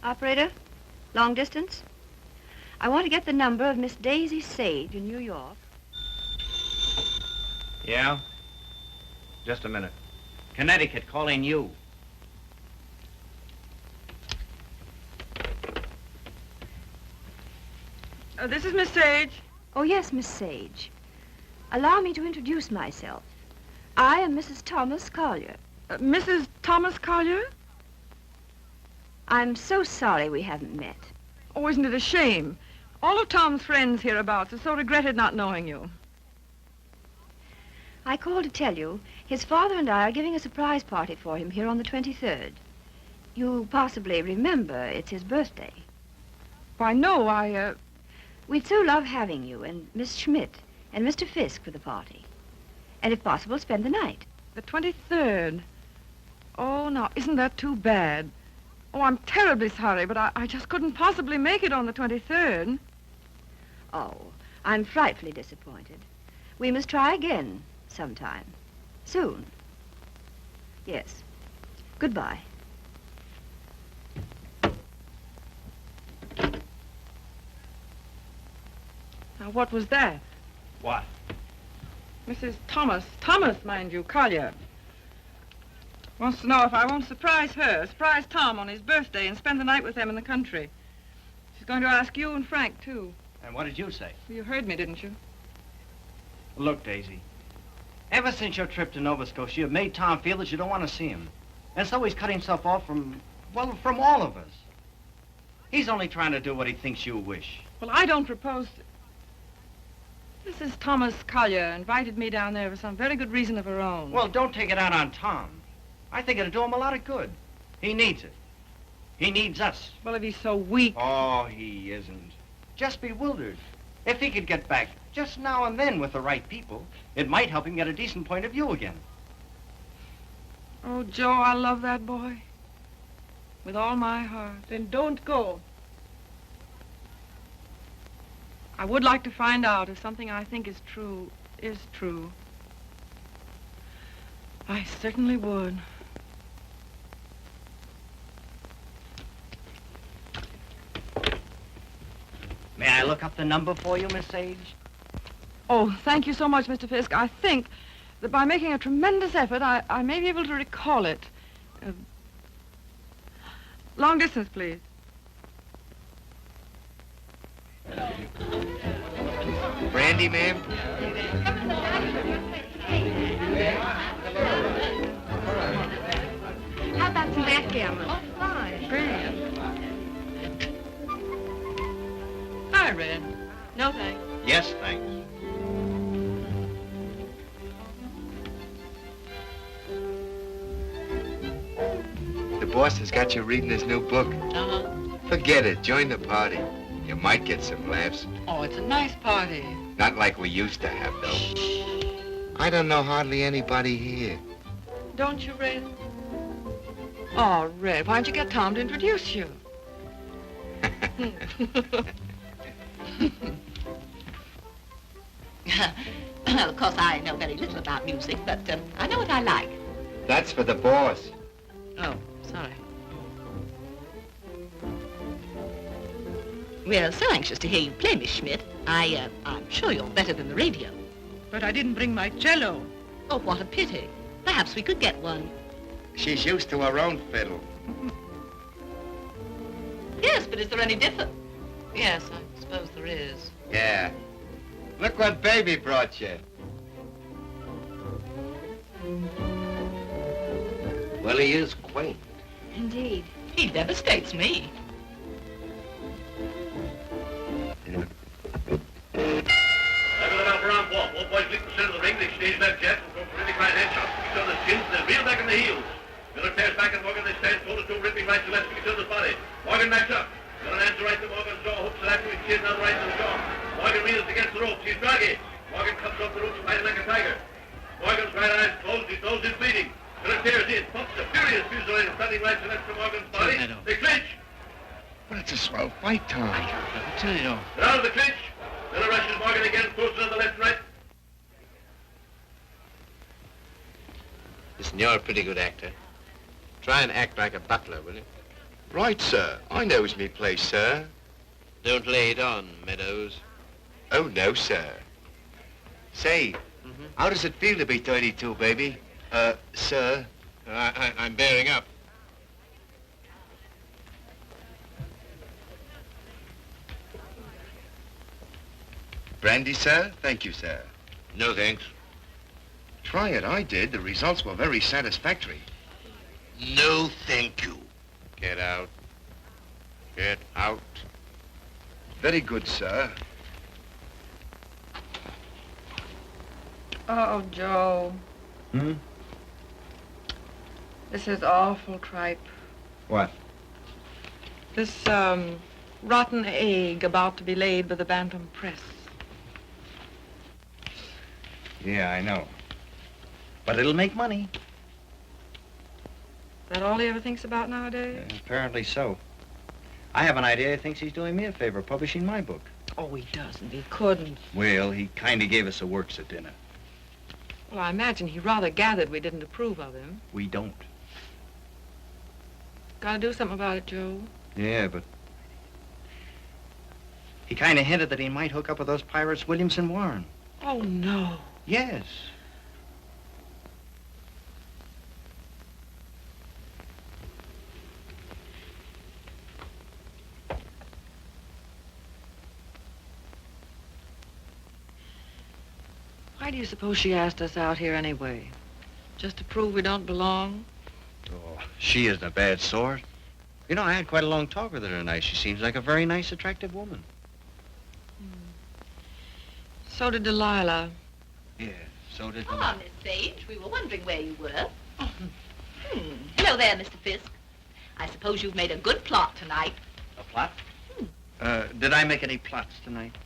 Operator, long distance? I want to get the number of Miss Daisy Sage in New York. Yeah? Just a minute. Connecticut, calling you. This is Miss Sage. Oh, yes, Miss Sage. Allow me to introduce myself. I am Mrs. Thomas Collier. Mrs. Thomas Collier? I'm so sorry we haven't met. Oh, isn't it a shame? All of Tom's friends hereabouts have so regretted not knowing you. I called to tell you his father and I are giving a surprise party for him here on the 23rd. You possibly remember it's his birthday. Why, no, We'd so love having you and Miss Schmidt and Mr. Fisk for the party. And if possible, spend the night. The 23rd. Oh, now, isn't that too bad? Oh, I'm terribly sorry, but I just couldn't possibly make it on the 23rd. Oh, I'm frightfully disappointed. We must try again sometime. Soon. Yes. Goodbye. Now, what was that? What? Mrs. Thomas, mind you, Collier. Wants to know if I won't surprise Tom on his birthday and spend the night with them in the country. She's going to ask you and Frank, too. And what did you say? You heard me, didn't you? Look, Daisy, ever since your trip to Nova Scotia, you've made Tom feel that you don't want to see him. And so he's cut himself off from all of us. He's only trying to do what he thinks you wish. Well, I don't propose to... Mrs. Thomas Collier invited me down there for some very good reason of her own. Well, don't take it out on Tom. I think it'll do him a lot of good. He needs it. He needs us. Well, if he's so weak... Oh, he isn't. Just bewildered. If he could get back just now and then with the right people, it might help him get a decent point of view again. Oh, Joe, I love that boy. With all my heart. Then don't go. I would like to find out if something I think is true. I certainly would. May I look up the number for you, Miss Sage? Oh, thank you so much, Mr. Fisk. I think that by making a tremendous effort, I may be able to recall it. Long distance, please. Brandy, ma'am? How about some backgammon? Oh, fine. Brilliant. Hi, Red. No, thanks. Yes, thanks. The boss has got you reading his new book. Uh-huh. Forget it. Join the party. You might get some laughs. Oh, it's a nice party. Not like we used to have, though. I don't know hardly anybody here. Don't you, Red? Oh, Red, why don't you get Tom to introduce you? Well, of course, I know very little about music, but I know what I like. That's for the boss. Oh, sorry. We're so anxious to hear you play, Miss Schmidt. I'm sure you're better than the radio. But I didn't bring my cello. Oh, what a pity. Perhaps we could get one. She's used to her own fiddle. Yes, but is there any difference? Yes, I suppose there is. Yeah. Look what baby brought you. Well, he is quaint. Indeed. He devastates me. Around 1.6% of the ring, they exchange that jet and go for really right head shots. Each other's chins, then reel back in the heels. Miller tears back and Morgan, they stand shoulder to ripping right to left to each other's body. Morgan backs up. Miller hands right to Morgan's jaw, hooks it after his chin, now right to the jaw. Morgan reels against the ropes, he's draggy. Morgan comes off the ropes, fighting like a tiger. Morgan's right eye's closed, his nose is bleeding. Miller tears in, pumps a furious fusillade, standing right to left to Morgan's body. They clinch. But it's a swell fight, Tom. They're out of the clinch. Miller rushes Morgan again, throws it on the left and right. Listen, you're a pretty good actor. Try and act like a butler, will you? Right, sir. I knows me place, sir. Don't lay it on, Meadows. Oh, no, sir. Say, how does it feel to be 32, baby? Sir? I'm bearing up. Brandy, sir? Thank you, sir. No, thanks. Try it. I did. The results were very satisfactory. No, thank you. Get out. Get out. Very good, sir. Oh, Joe. Hmm? This is awful tripe. What? This, rotten egg about to be laid by the Bantam Press. Yeah, I know. But it'll make money. That all he ever thinks about nowadays? Apparently so. I have an idea he thinks he's doing me a favor, publishing my book. Oh, he doesn't. He couldn't. Well, he kind of gave us a works at dinner. Well, I imagine he rather gathered we didn't approve of him. We don't. Gotta do something about it, Joe. Yeah, but... He kind of hinted that he might hook up with those pirates, Williamson Warren. Oh, no. Yes. Why do you suppose she asked us out here anyway? Just to prove we don't belong? Oh, she isn't a bad sort. You know, I had quite a long talk with her tonight. She seems like a very nice, attractive woman. So did Delilah. Yeah, so did... Ah, Miss Sage, we were wondering where you were. Hello there, Mr. Fisk. I suppose you've made a good plot tonight. A plot? Did I make any plots tonight?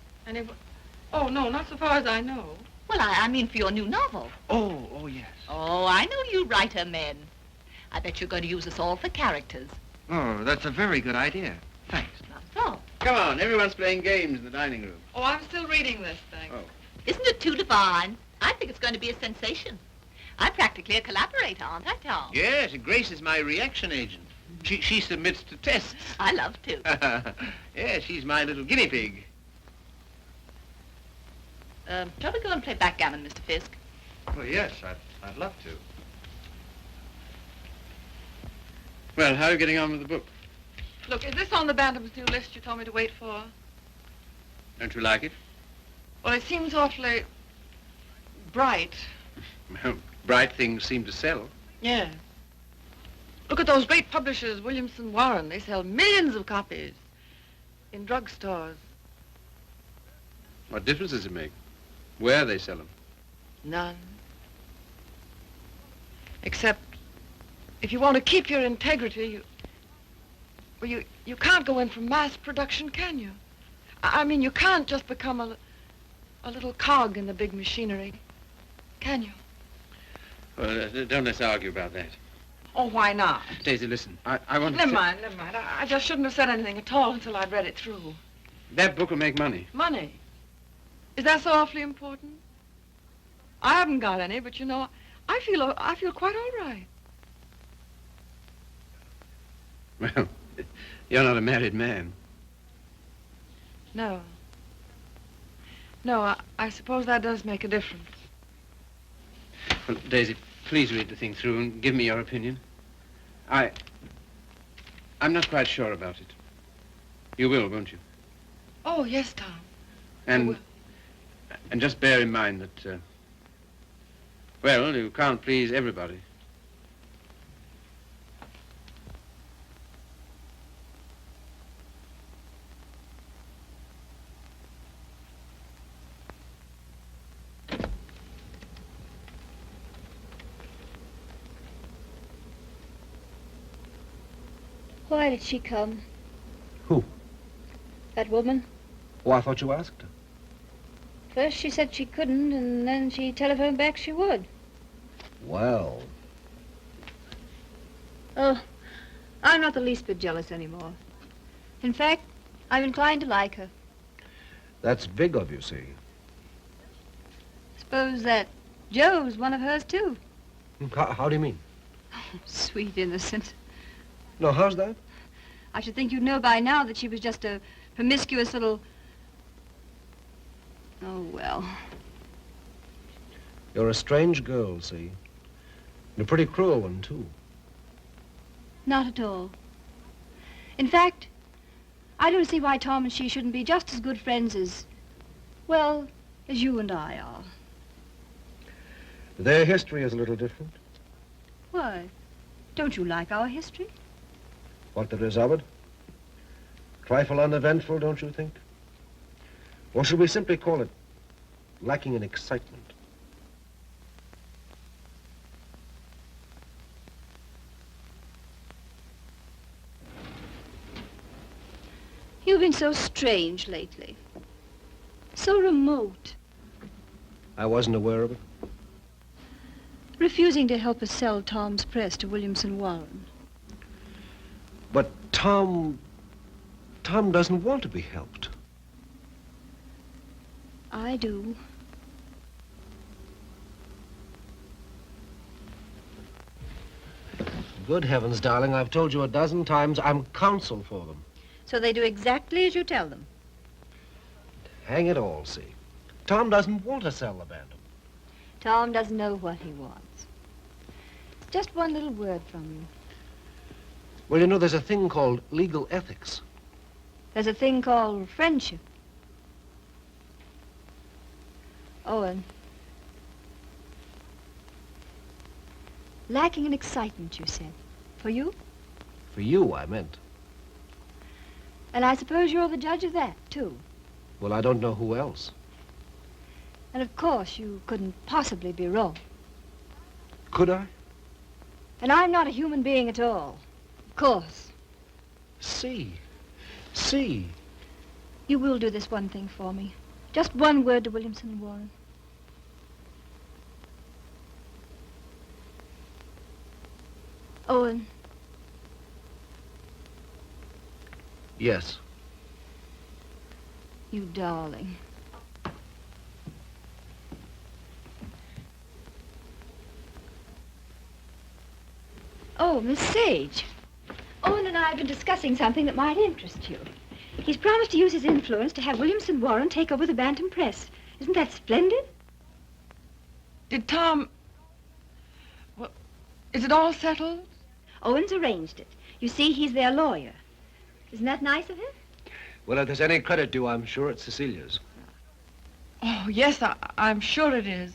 Oh, no, not so far as I know. Well, I mean for your new novel. Oh, yes. Oh, I know you writer men. I bet you're going to use us all for characters. Oh, that's a very good idea. Thanks. Not so. Come on, everyone's playing games in the dining room. Oh, I'm still reading this thing. Oh. Isn't it too divine? I think it's going to be a sensation. I'm practically a collaborator, aren't I, Tom? Yes, Grace is my reaction agent. She submits to tests. I love to. Yeah, she's my little guinea pig. Shall we go and play backgammon, Mr. Fisk? Well, yes, I'd love to. Well, how are you getting on with the book? Look, is this on the Bantam's new list you told me to wait for? Don't you like it? Well, it seems awfully bright. Well, bright things seem to sell. Yeah. Look at those great publishers, Williamson Warren. They sell millions of copies in drugstores. What difference does it make? Where they sell them? None. Except if you want to keep your integrity, you can't go in for mass production, can you? I mean, you can't just become a little cog in the big machinery, can you? Well, don't let's argue about that. Oh, why not? Daisy, listen, I want to... Never mind. I just shouldn't have said anything at all until I'd read it through. That book will make money. Money? Is that so awfully important? I haven't got any, but you know, I feel quite all right. Well, you're not a married man. No. No, I suppose that does make a difference. Well, Daisy, please read the thing through and give me your opinion. I'm not quite sure about it. You will, won't you? Oh, yes, Tom. And just bear in mind that, well, you can't please everybody. Why did she come? Who? That woman. Oh, I thought you asked her. First she said she couldn't, and then she telephoned back she would. Well. Oh, I'm not the least bit jealous anymore. In fact, I'm inclined to like her. That's big of you, see. Suppose that Joe's one of hers, too. How do you mean? Oh, sweet innocent. No, how's that? I should think you'd know by now that she was just a promiscuous little... Oh, well. You're a strange girl, see. And a pretty cruel one, too. Not at all. In fact, I don't see why Tom and she shouldn't be just as good friends as, well, as you and I are. Their history is a little different. Why? Don't you like our history? What there is of it? Trifle uneventful, don't you think? Or should we simply call it lacking in excitement? You've been so strange lately. So remote. I wasn't aware of it. Refusing to help us sell Tom's press to Williamson Warren. But Tom doesn't want to be helped. I do. Good heavens, darling, I've told you a dozen times I'm counsel for them. So they do exactly as you tell them. Hang it all, see. Tom doesn't want to sell the Bantam. Tom doesn't know what he wants. Just one little word from you. Well, you know, there's a thing called legal ethics. There's a thing called friendship. Owen. Lacking in excitement, you said. For you? For you, I meant. And I suppose you're the judge of that, too. Well, I don't know who else. And of course, you couldn't possibly be wrong. Could I? And I'm not a human being at all. Of course. See. You will do this one thing for me. Just one word to Williamson Warren. Owen. Yes. You darling. Oh, Miss Sage. Owen and I have been discussing something that might interest you. He's promised to use his influence to have Williamson Warren take over the Bantam Press. Isn't that splendid? Did Tom... Well, is it all settled? Owen's arranged it. You see, he's their lawyer. Isn't that nice of him? Well, if there's any credit due, I'm sure it's Cecilia's. Oh, yes, I'm sure it is.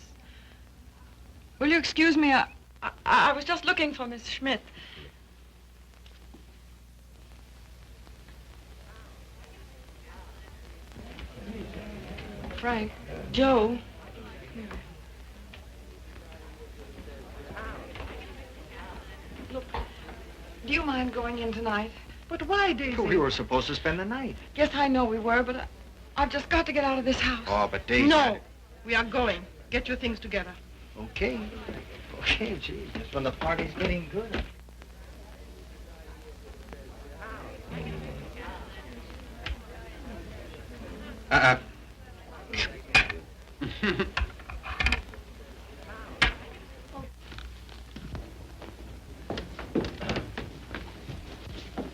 Will you excuse me? I was just looking for Miss Schmidt. Frank, Joe. Look, do you mind going in tonight? But why, Daisy? We were supposed to spend the night. Yes, I know we were, but I've just got to get out of this house. Oh, but Daisy... No. We are going. Get your things together. Okay. Okay, gee. Just when the party's getting good.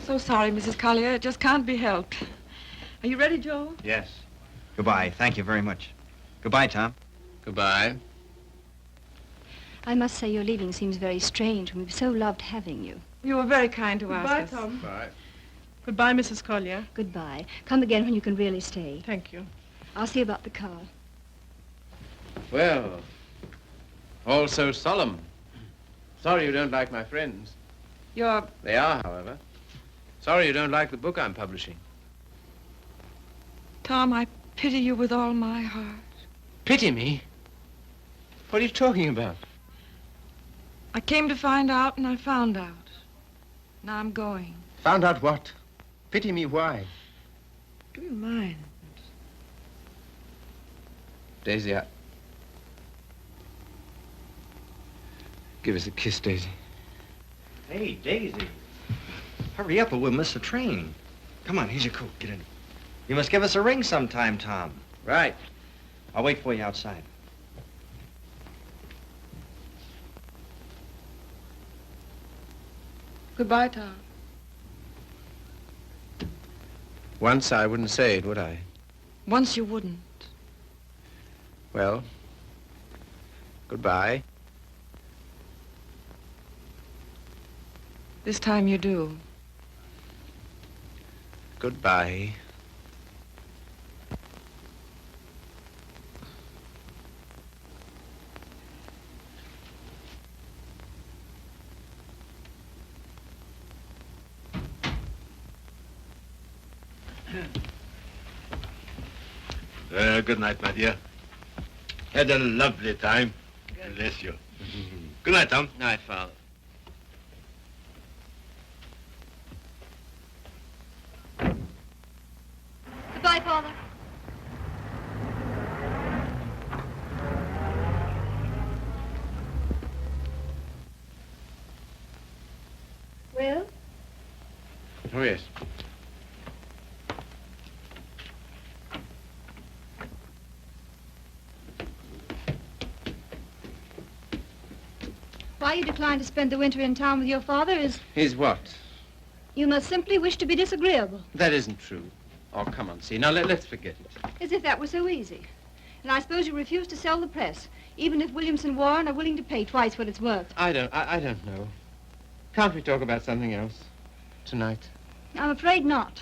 So sorry, Mrs. Collier. It just can't be helped. Are you ready, Joe? Yes. Goodbye. Thank you very much. Goodbye, Tom. Goodbye. I must say your leaving seems very strange. We've so loved having you. You were very kind to ask Goodbye, us. Tom. Bye. Goodbye, Mrs. Collier. Goodbye. Come again when you can really stay. Thank you. I'll see about the car. Well, all so solemn. Sorry you don't like my friends. You're... They are, however. Sorry you don't like the book I'm publishing. Tom, I pity you with all my heart. Pity me? What are you talking about? I came to find out, and I found out. Now I'm going. Found out what? Pity me why? Do you mind? Daisy, give us a kiss, Daisy. Hey, Daisy. Hurry up or we'll miss the train. Come on, here's your coat. Get in. You must give us a ring sometime, Tom. Right. I'll wait for you outside. Goodbye, Tom. Once I wouldn't say it, would I? Once you wouldn't. Well, goodbye. This time you do. Goodbye. Good night, my dear. Had a lovely time. Bless you. Good night, Tom. Night, Father. Goodbye, Father. Well? Oh, yes. Why you decline to spend the winter in town with your father is Is what? you must simply wish to be disagreeable. That isn't true. Oh, come on, see. Now, let's forget it. As if that were so easy. And I suppose you refuse to sell the press, even if Williamson Warren are willing to pay twice what it's worth. I don't know. Can't we talk about something else tonight? I'm afraid not.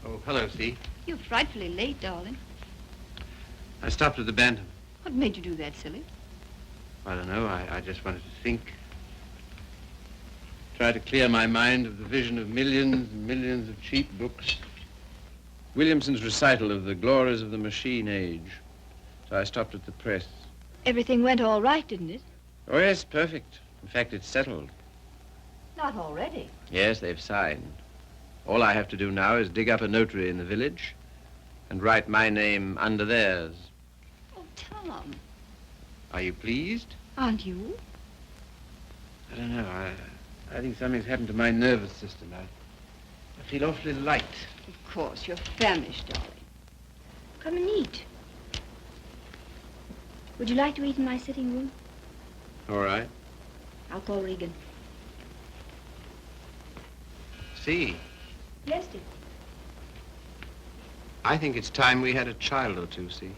Oh, hello, see. You're frightfully late, darling. I stopped at the Bantam. What made you do that, silly? I don't know. I just wanted to think. Try to clear my mind of the vision of millions and millions of cheap books. Williamson's recital of the glories of the machine age. So I stopped at the press. Everything went all right, didn't it? Oh, yes, perfect. In fact, it's settled. Not already. Yes, they've signed. All I have to do now is dig up a notary in the village and write my name under theirs. Oh, Tom. Are you pleased? Aren't you? I don't know. I think something's happened to my nervous system. I feel awfully light. Of course, you're famished, darling. Come and eat. Would you like to eat in my sitting room? All right. I'll call Regan. See, Yes, dear. I think it's time we had a child or two, see.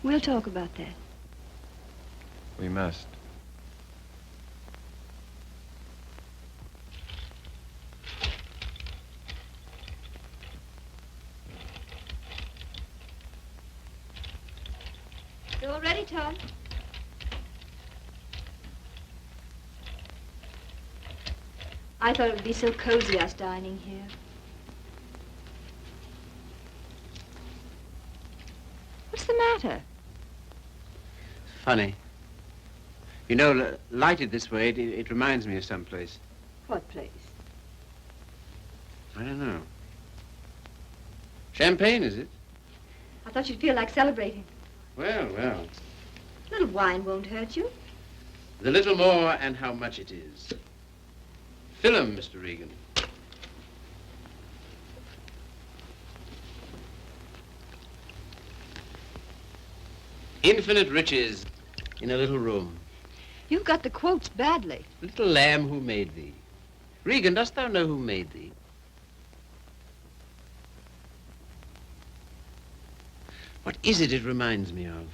We'll talk about that. We must. You all ready, Tom? I thought it would be so cozy, us dining here. What's the matter? Funny. You know, lighted this way, it reminds me of someplace. What place? I don't know. Champagne, is it? I thought you'd feel like celebrating. Well, A little wine won't hurt you. the little more and how much it is. PFILM, Mr. Regan. Infinite riches in a little room. You've got the quotes badly. Little lamb who made thee. Regan, dost thou know who made thee? What is it reminds me of?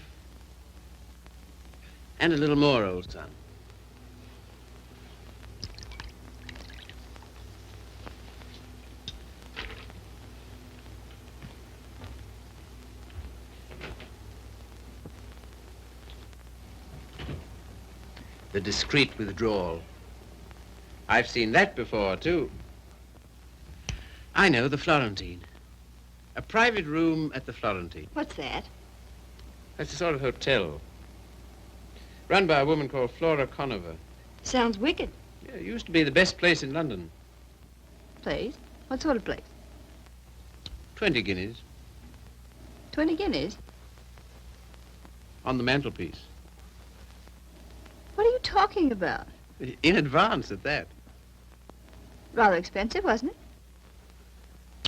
And a little more, old son. The discreet withdrawal. I've seen that before, too. I know, the Florentine. A private room at the Florentine. What's that? That's a sort of hotel. Run by a woman called Flora Conover. Sounds wicked. Yeah, it used to be the best place in London. Place? What sort of place? 20 guineas 20 guineas? on the mantelpiece. What are you talking about? In advance at that. Rather expensive, wasn't it?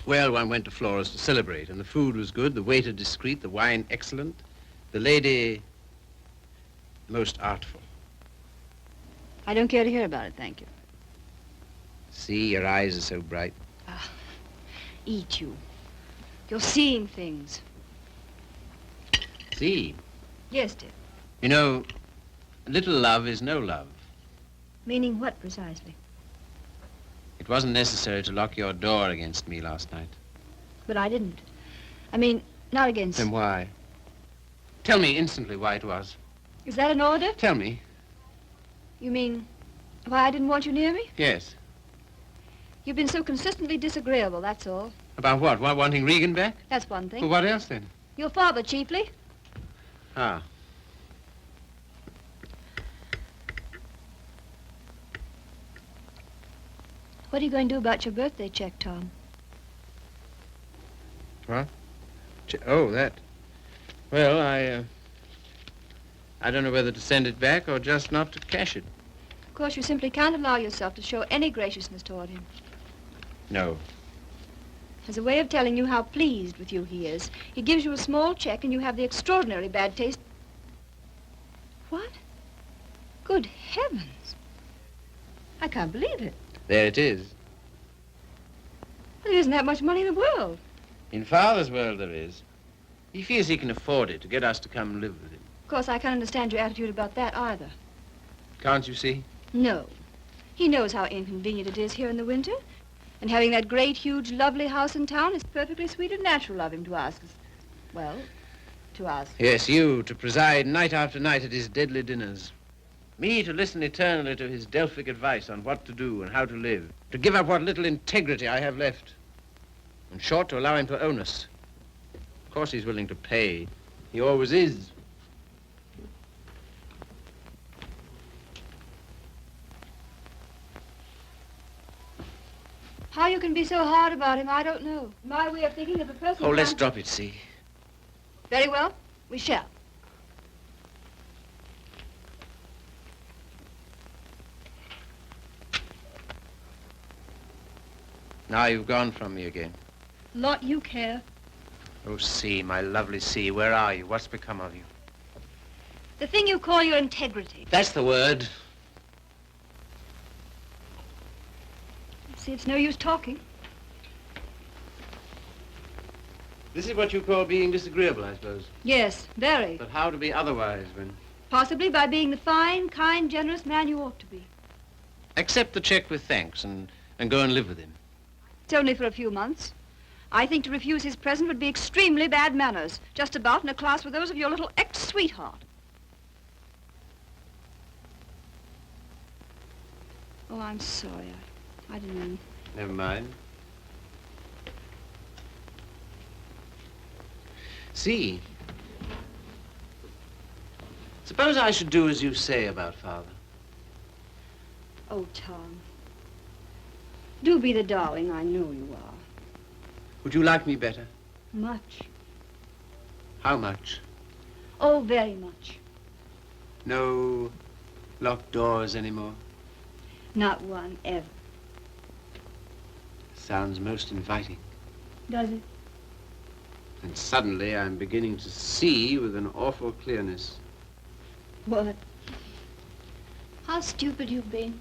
Well, one went to Flora's to celebrate, and the food was good, the waiter discreet, the wine excellent, the lady most artful. I don't care to hear about it, thank you. See, your eyes are so bright. Eat you. You're seeing things. See, Yes, dear. you know, little love is no love. Meaning what precisely? It wasn't necessary to lock your door against me last night. But I didn't. I mean, not against... Then why? Tell me instantly why it was. Is that an order? Tell me. You mean why I didn't want you near me? Yes. You've been so consistently disagreeable, that's all. About what? Wanting Regan back? That's one thing. Well, what else then? Your father, chiefly. Ah. What are you going to do about your birthday check, Tom? What? Oh, that. Well, I don't know whether to send it back or just not to cash it. Of course, you simply can't allow yourself to show any graciousness toward him. No. As a way of telling you how pleased with you he is, he gives you a small check and you have the extraordinarily bad taste. What? Good heavens. I can't believe it. There it is. Well, there isn't that much money in the world. In Father's world there is. He feels he can afford it to get us to come and live with him. Of course, I can't understand your attitude about that either. Can't you see? No. He knows how inconvenient it is here in the winter. And having that great, huge, lovely house in town is perfectly sweet and natural of him to ask us. Well, to ask. Yes, you, to preside night after night at his deadly dinners. Me, to listen eternally to his Delphic advice on what to do and how to live. To give up what little integrity I have left. In short, to allow him to own us. Of course he's willing to pay. He always is. How you can be so hard about him, I don't know. My way of thinking of a person... Oh, let's drop it, see. Very well. We shall. Now you've gone from me again. Lot you care. Oh, C, my lovely C, where are you? What's become of you? The thing you call your integrity. That's the word. See, it's no use talking. This is what you call being disagreeable, I suppose. Yes, very. But how to be otherwise when... Possibly by being the fine, kind, generous man you ought to be. Accept the check with thanks and go and live with him. It's only for a few months. I think to refuse his present would be extremely bad manners, just about in a class with those of your little ex-sweetheart. Oh, I'm sorry. I didn't mean... Never mind. See, suppose I should do as you say about Father. Oh, Tom. Do be the darling I know you are. Would you like me better? Much. How much? Oh, very much. No locked doors anymore? Not one, ever. Sounds most inviting. Does it? And suddenly I'm beginning to see with an awful clearness. What? How stupid you've been.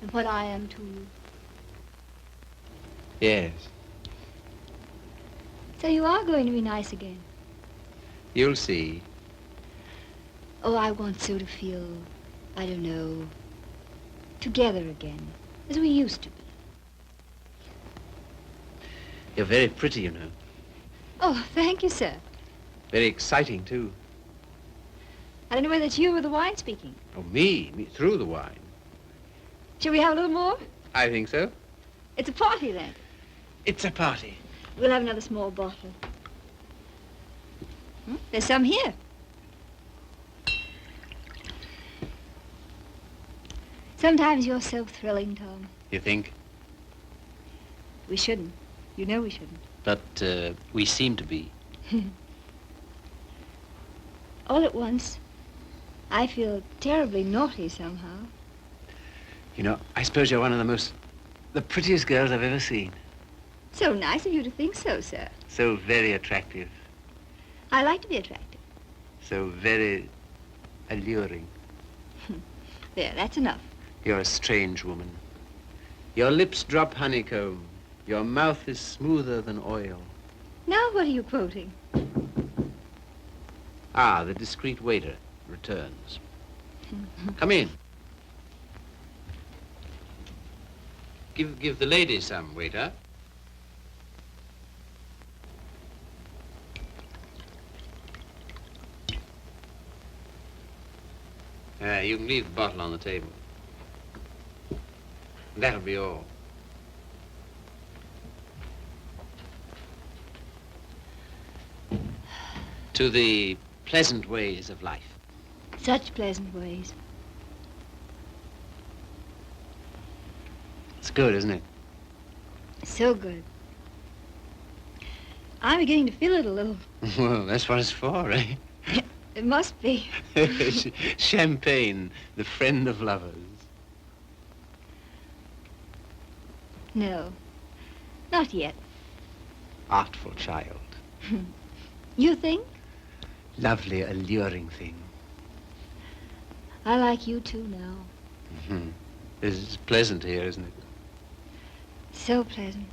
And what I am to you. Yes. So you are going to be nice again. You'll see. Oh, I want so to feel, I don't know, together again, as we used to be. You're very pretty, you know. Oh, thank you, sir. Very exciting, too. I don't know whether it's you or the wine speaking. Oh, me through the wine. Shall we have a little more? I think so. It's a party, then. It's a party. We'll have another small bottle. There's some here. Sometimes you're so thrilling, Tom. You think? We shouldn't. You know we shouldn't. But we seem to be. All at once, I feel terribly naughty somehow. You know, I suppose you're one of the prettiest girls I've ever seen. So nice of you to think so, sir. So very attractive. I like to be attractive. So very alluring. There, that's enough. You're a strange woman. Your lips drop honeycomb. Your mouth is smoother than oil. Now what are you quoting? Ah, the discreet waiter returns. Come in. Give the lady some, waiter. You can leave the bottle on the table. That'll be all. To the pleasant ways of life. Such pleasant ways. It's good, isn't it? So good. I'm beginning to feel it a little. Well, that's what it's for, eh? It must be. Champagne, the friend of lovers. No, not yet. Artful child. You think? Lovely, alluring thing. I like you too now. Mm-hmm. It's pleasant here, isn't it? So pleasant.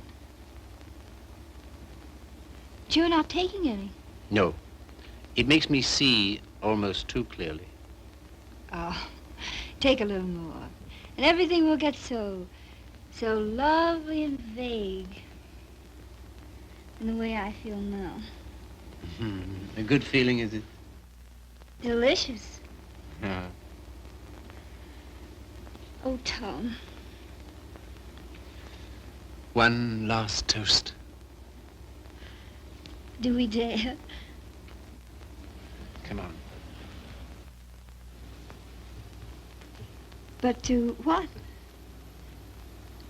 But you're not taking any. No. It makes me see almost too clearly. Oh, take a little more. And everything will get so lovely and vague. In the way I feel now. Mm-hmm. A good feeling, is it? Delicious. Yeah. Oh, Tom. One last toast. Do we dare? Come on. But to what?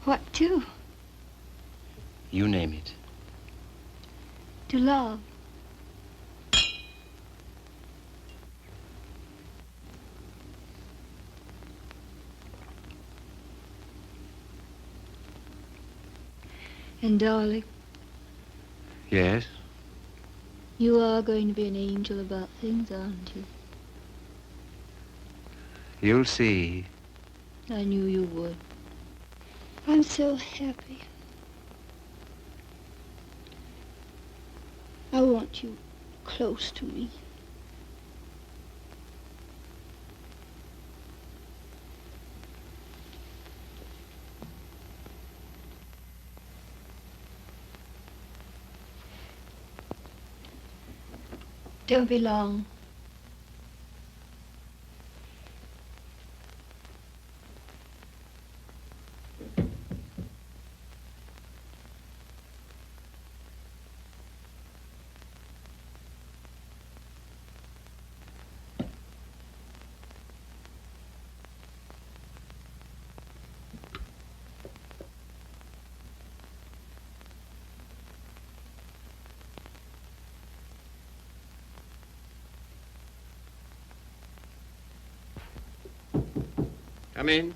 What to? You name it. To love. And darling, Yes? you are going to be an angel about things, aren't you? You'll see. I knew you would. I'm so happy. I want you close to me. Don't be long. Come in.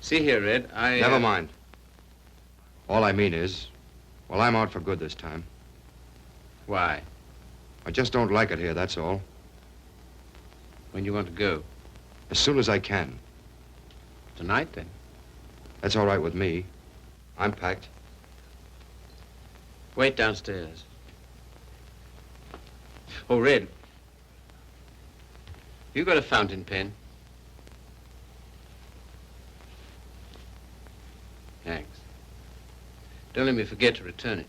See here, Red, Never mind. All I mean is, well, I'm out for good this time. Why? I just don't like it here, that's all. When do you want to go? As soon as I can. Tonight, then? That's all right with me. I'm packed. Wait downstairs. Oh, Red. You got a fountain pen? Thanks. Don't let me forget to return it.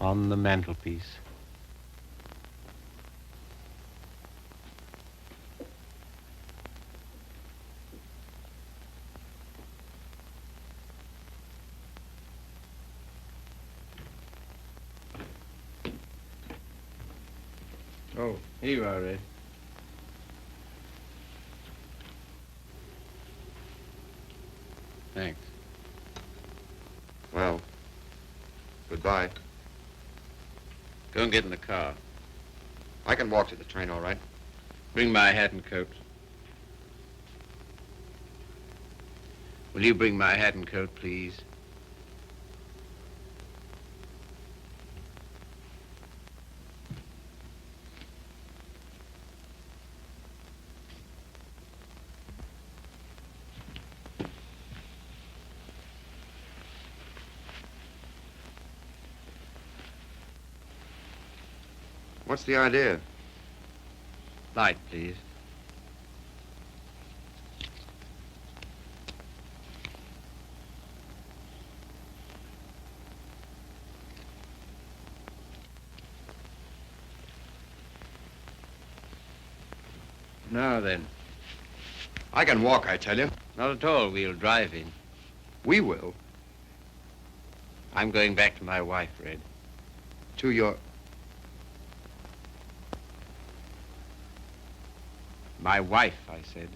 on the mantelpiece. Oh, here you are, Red. Thanks. Well, goodbye. Go and get in the car. I can walk to the train, all right? Bring my hat and coat. Will you bring my hat and coat, please? What's the idea? Light, please. Now then. I can walk, I tell you. Not at all. We'll drive in. We will. I'm going back to my wife, Red. To your... My wife, I said.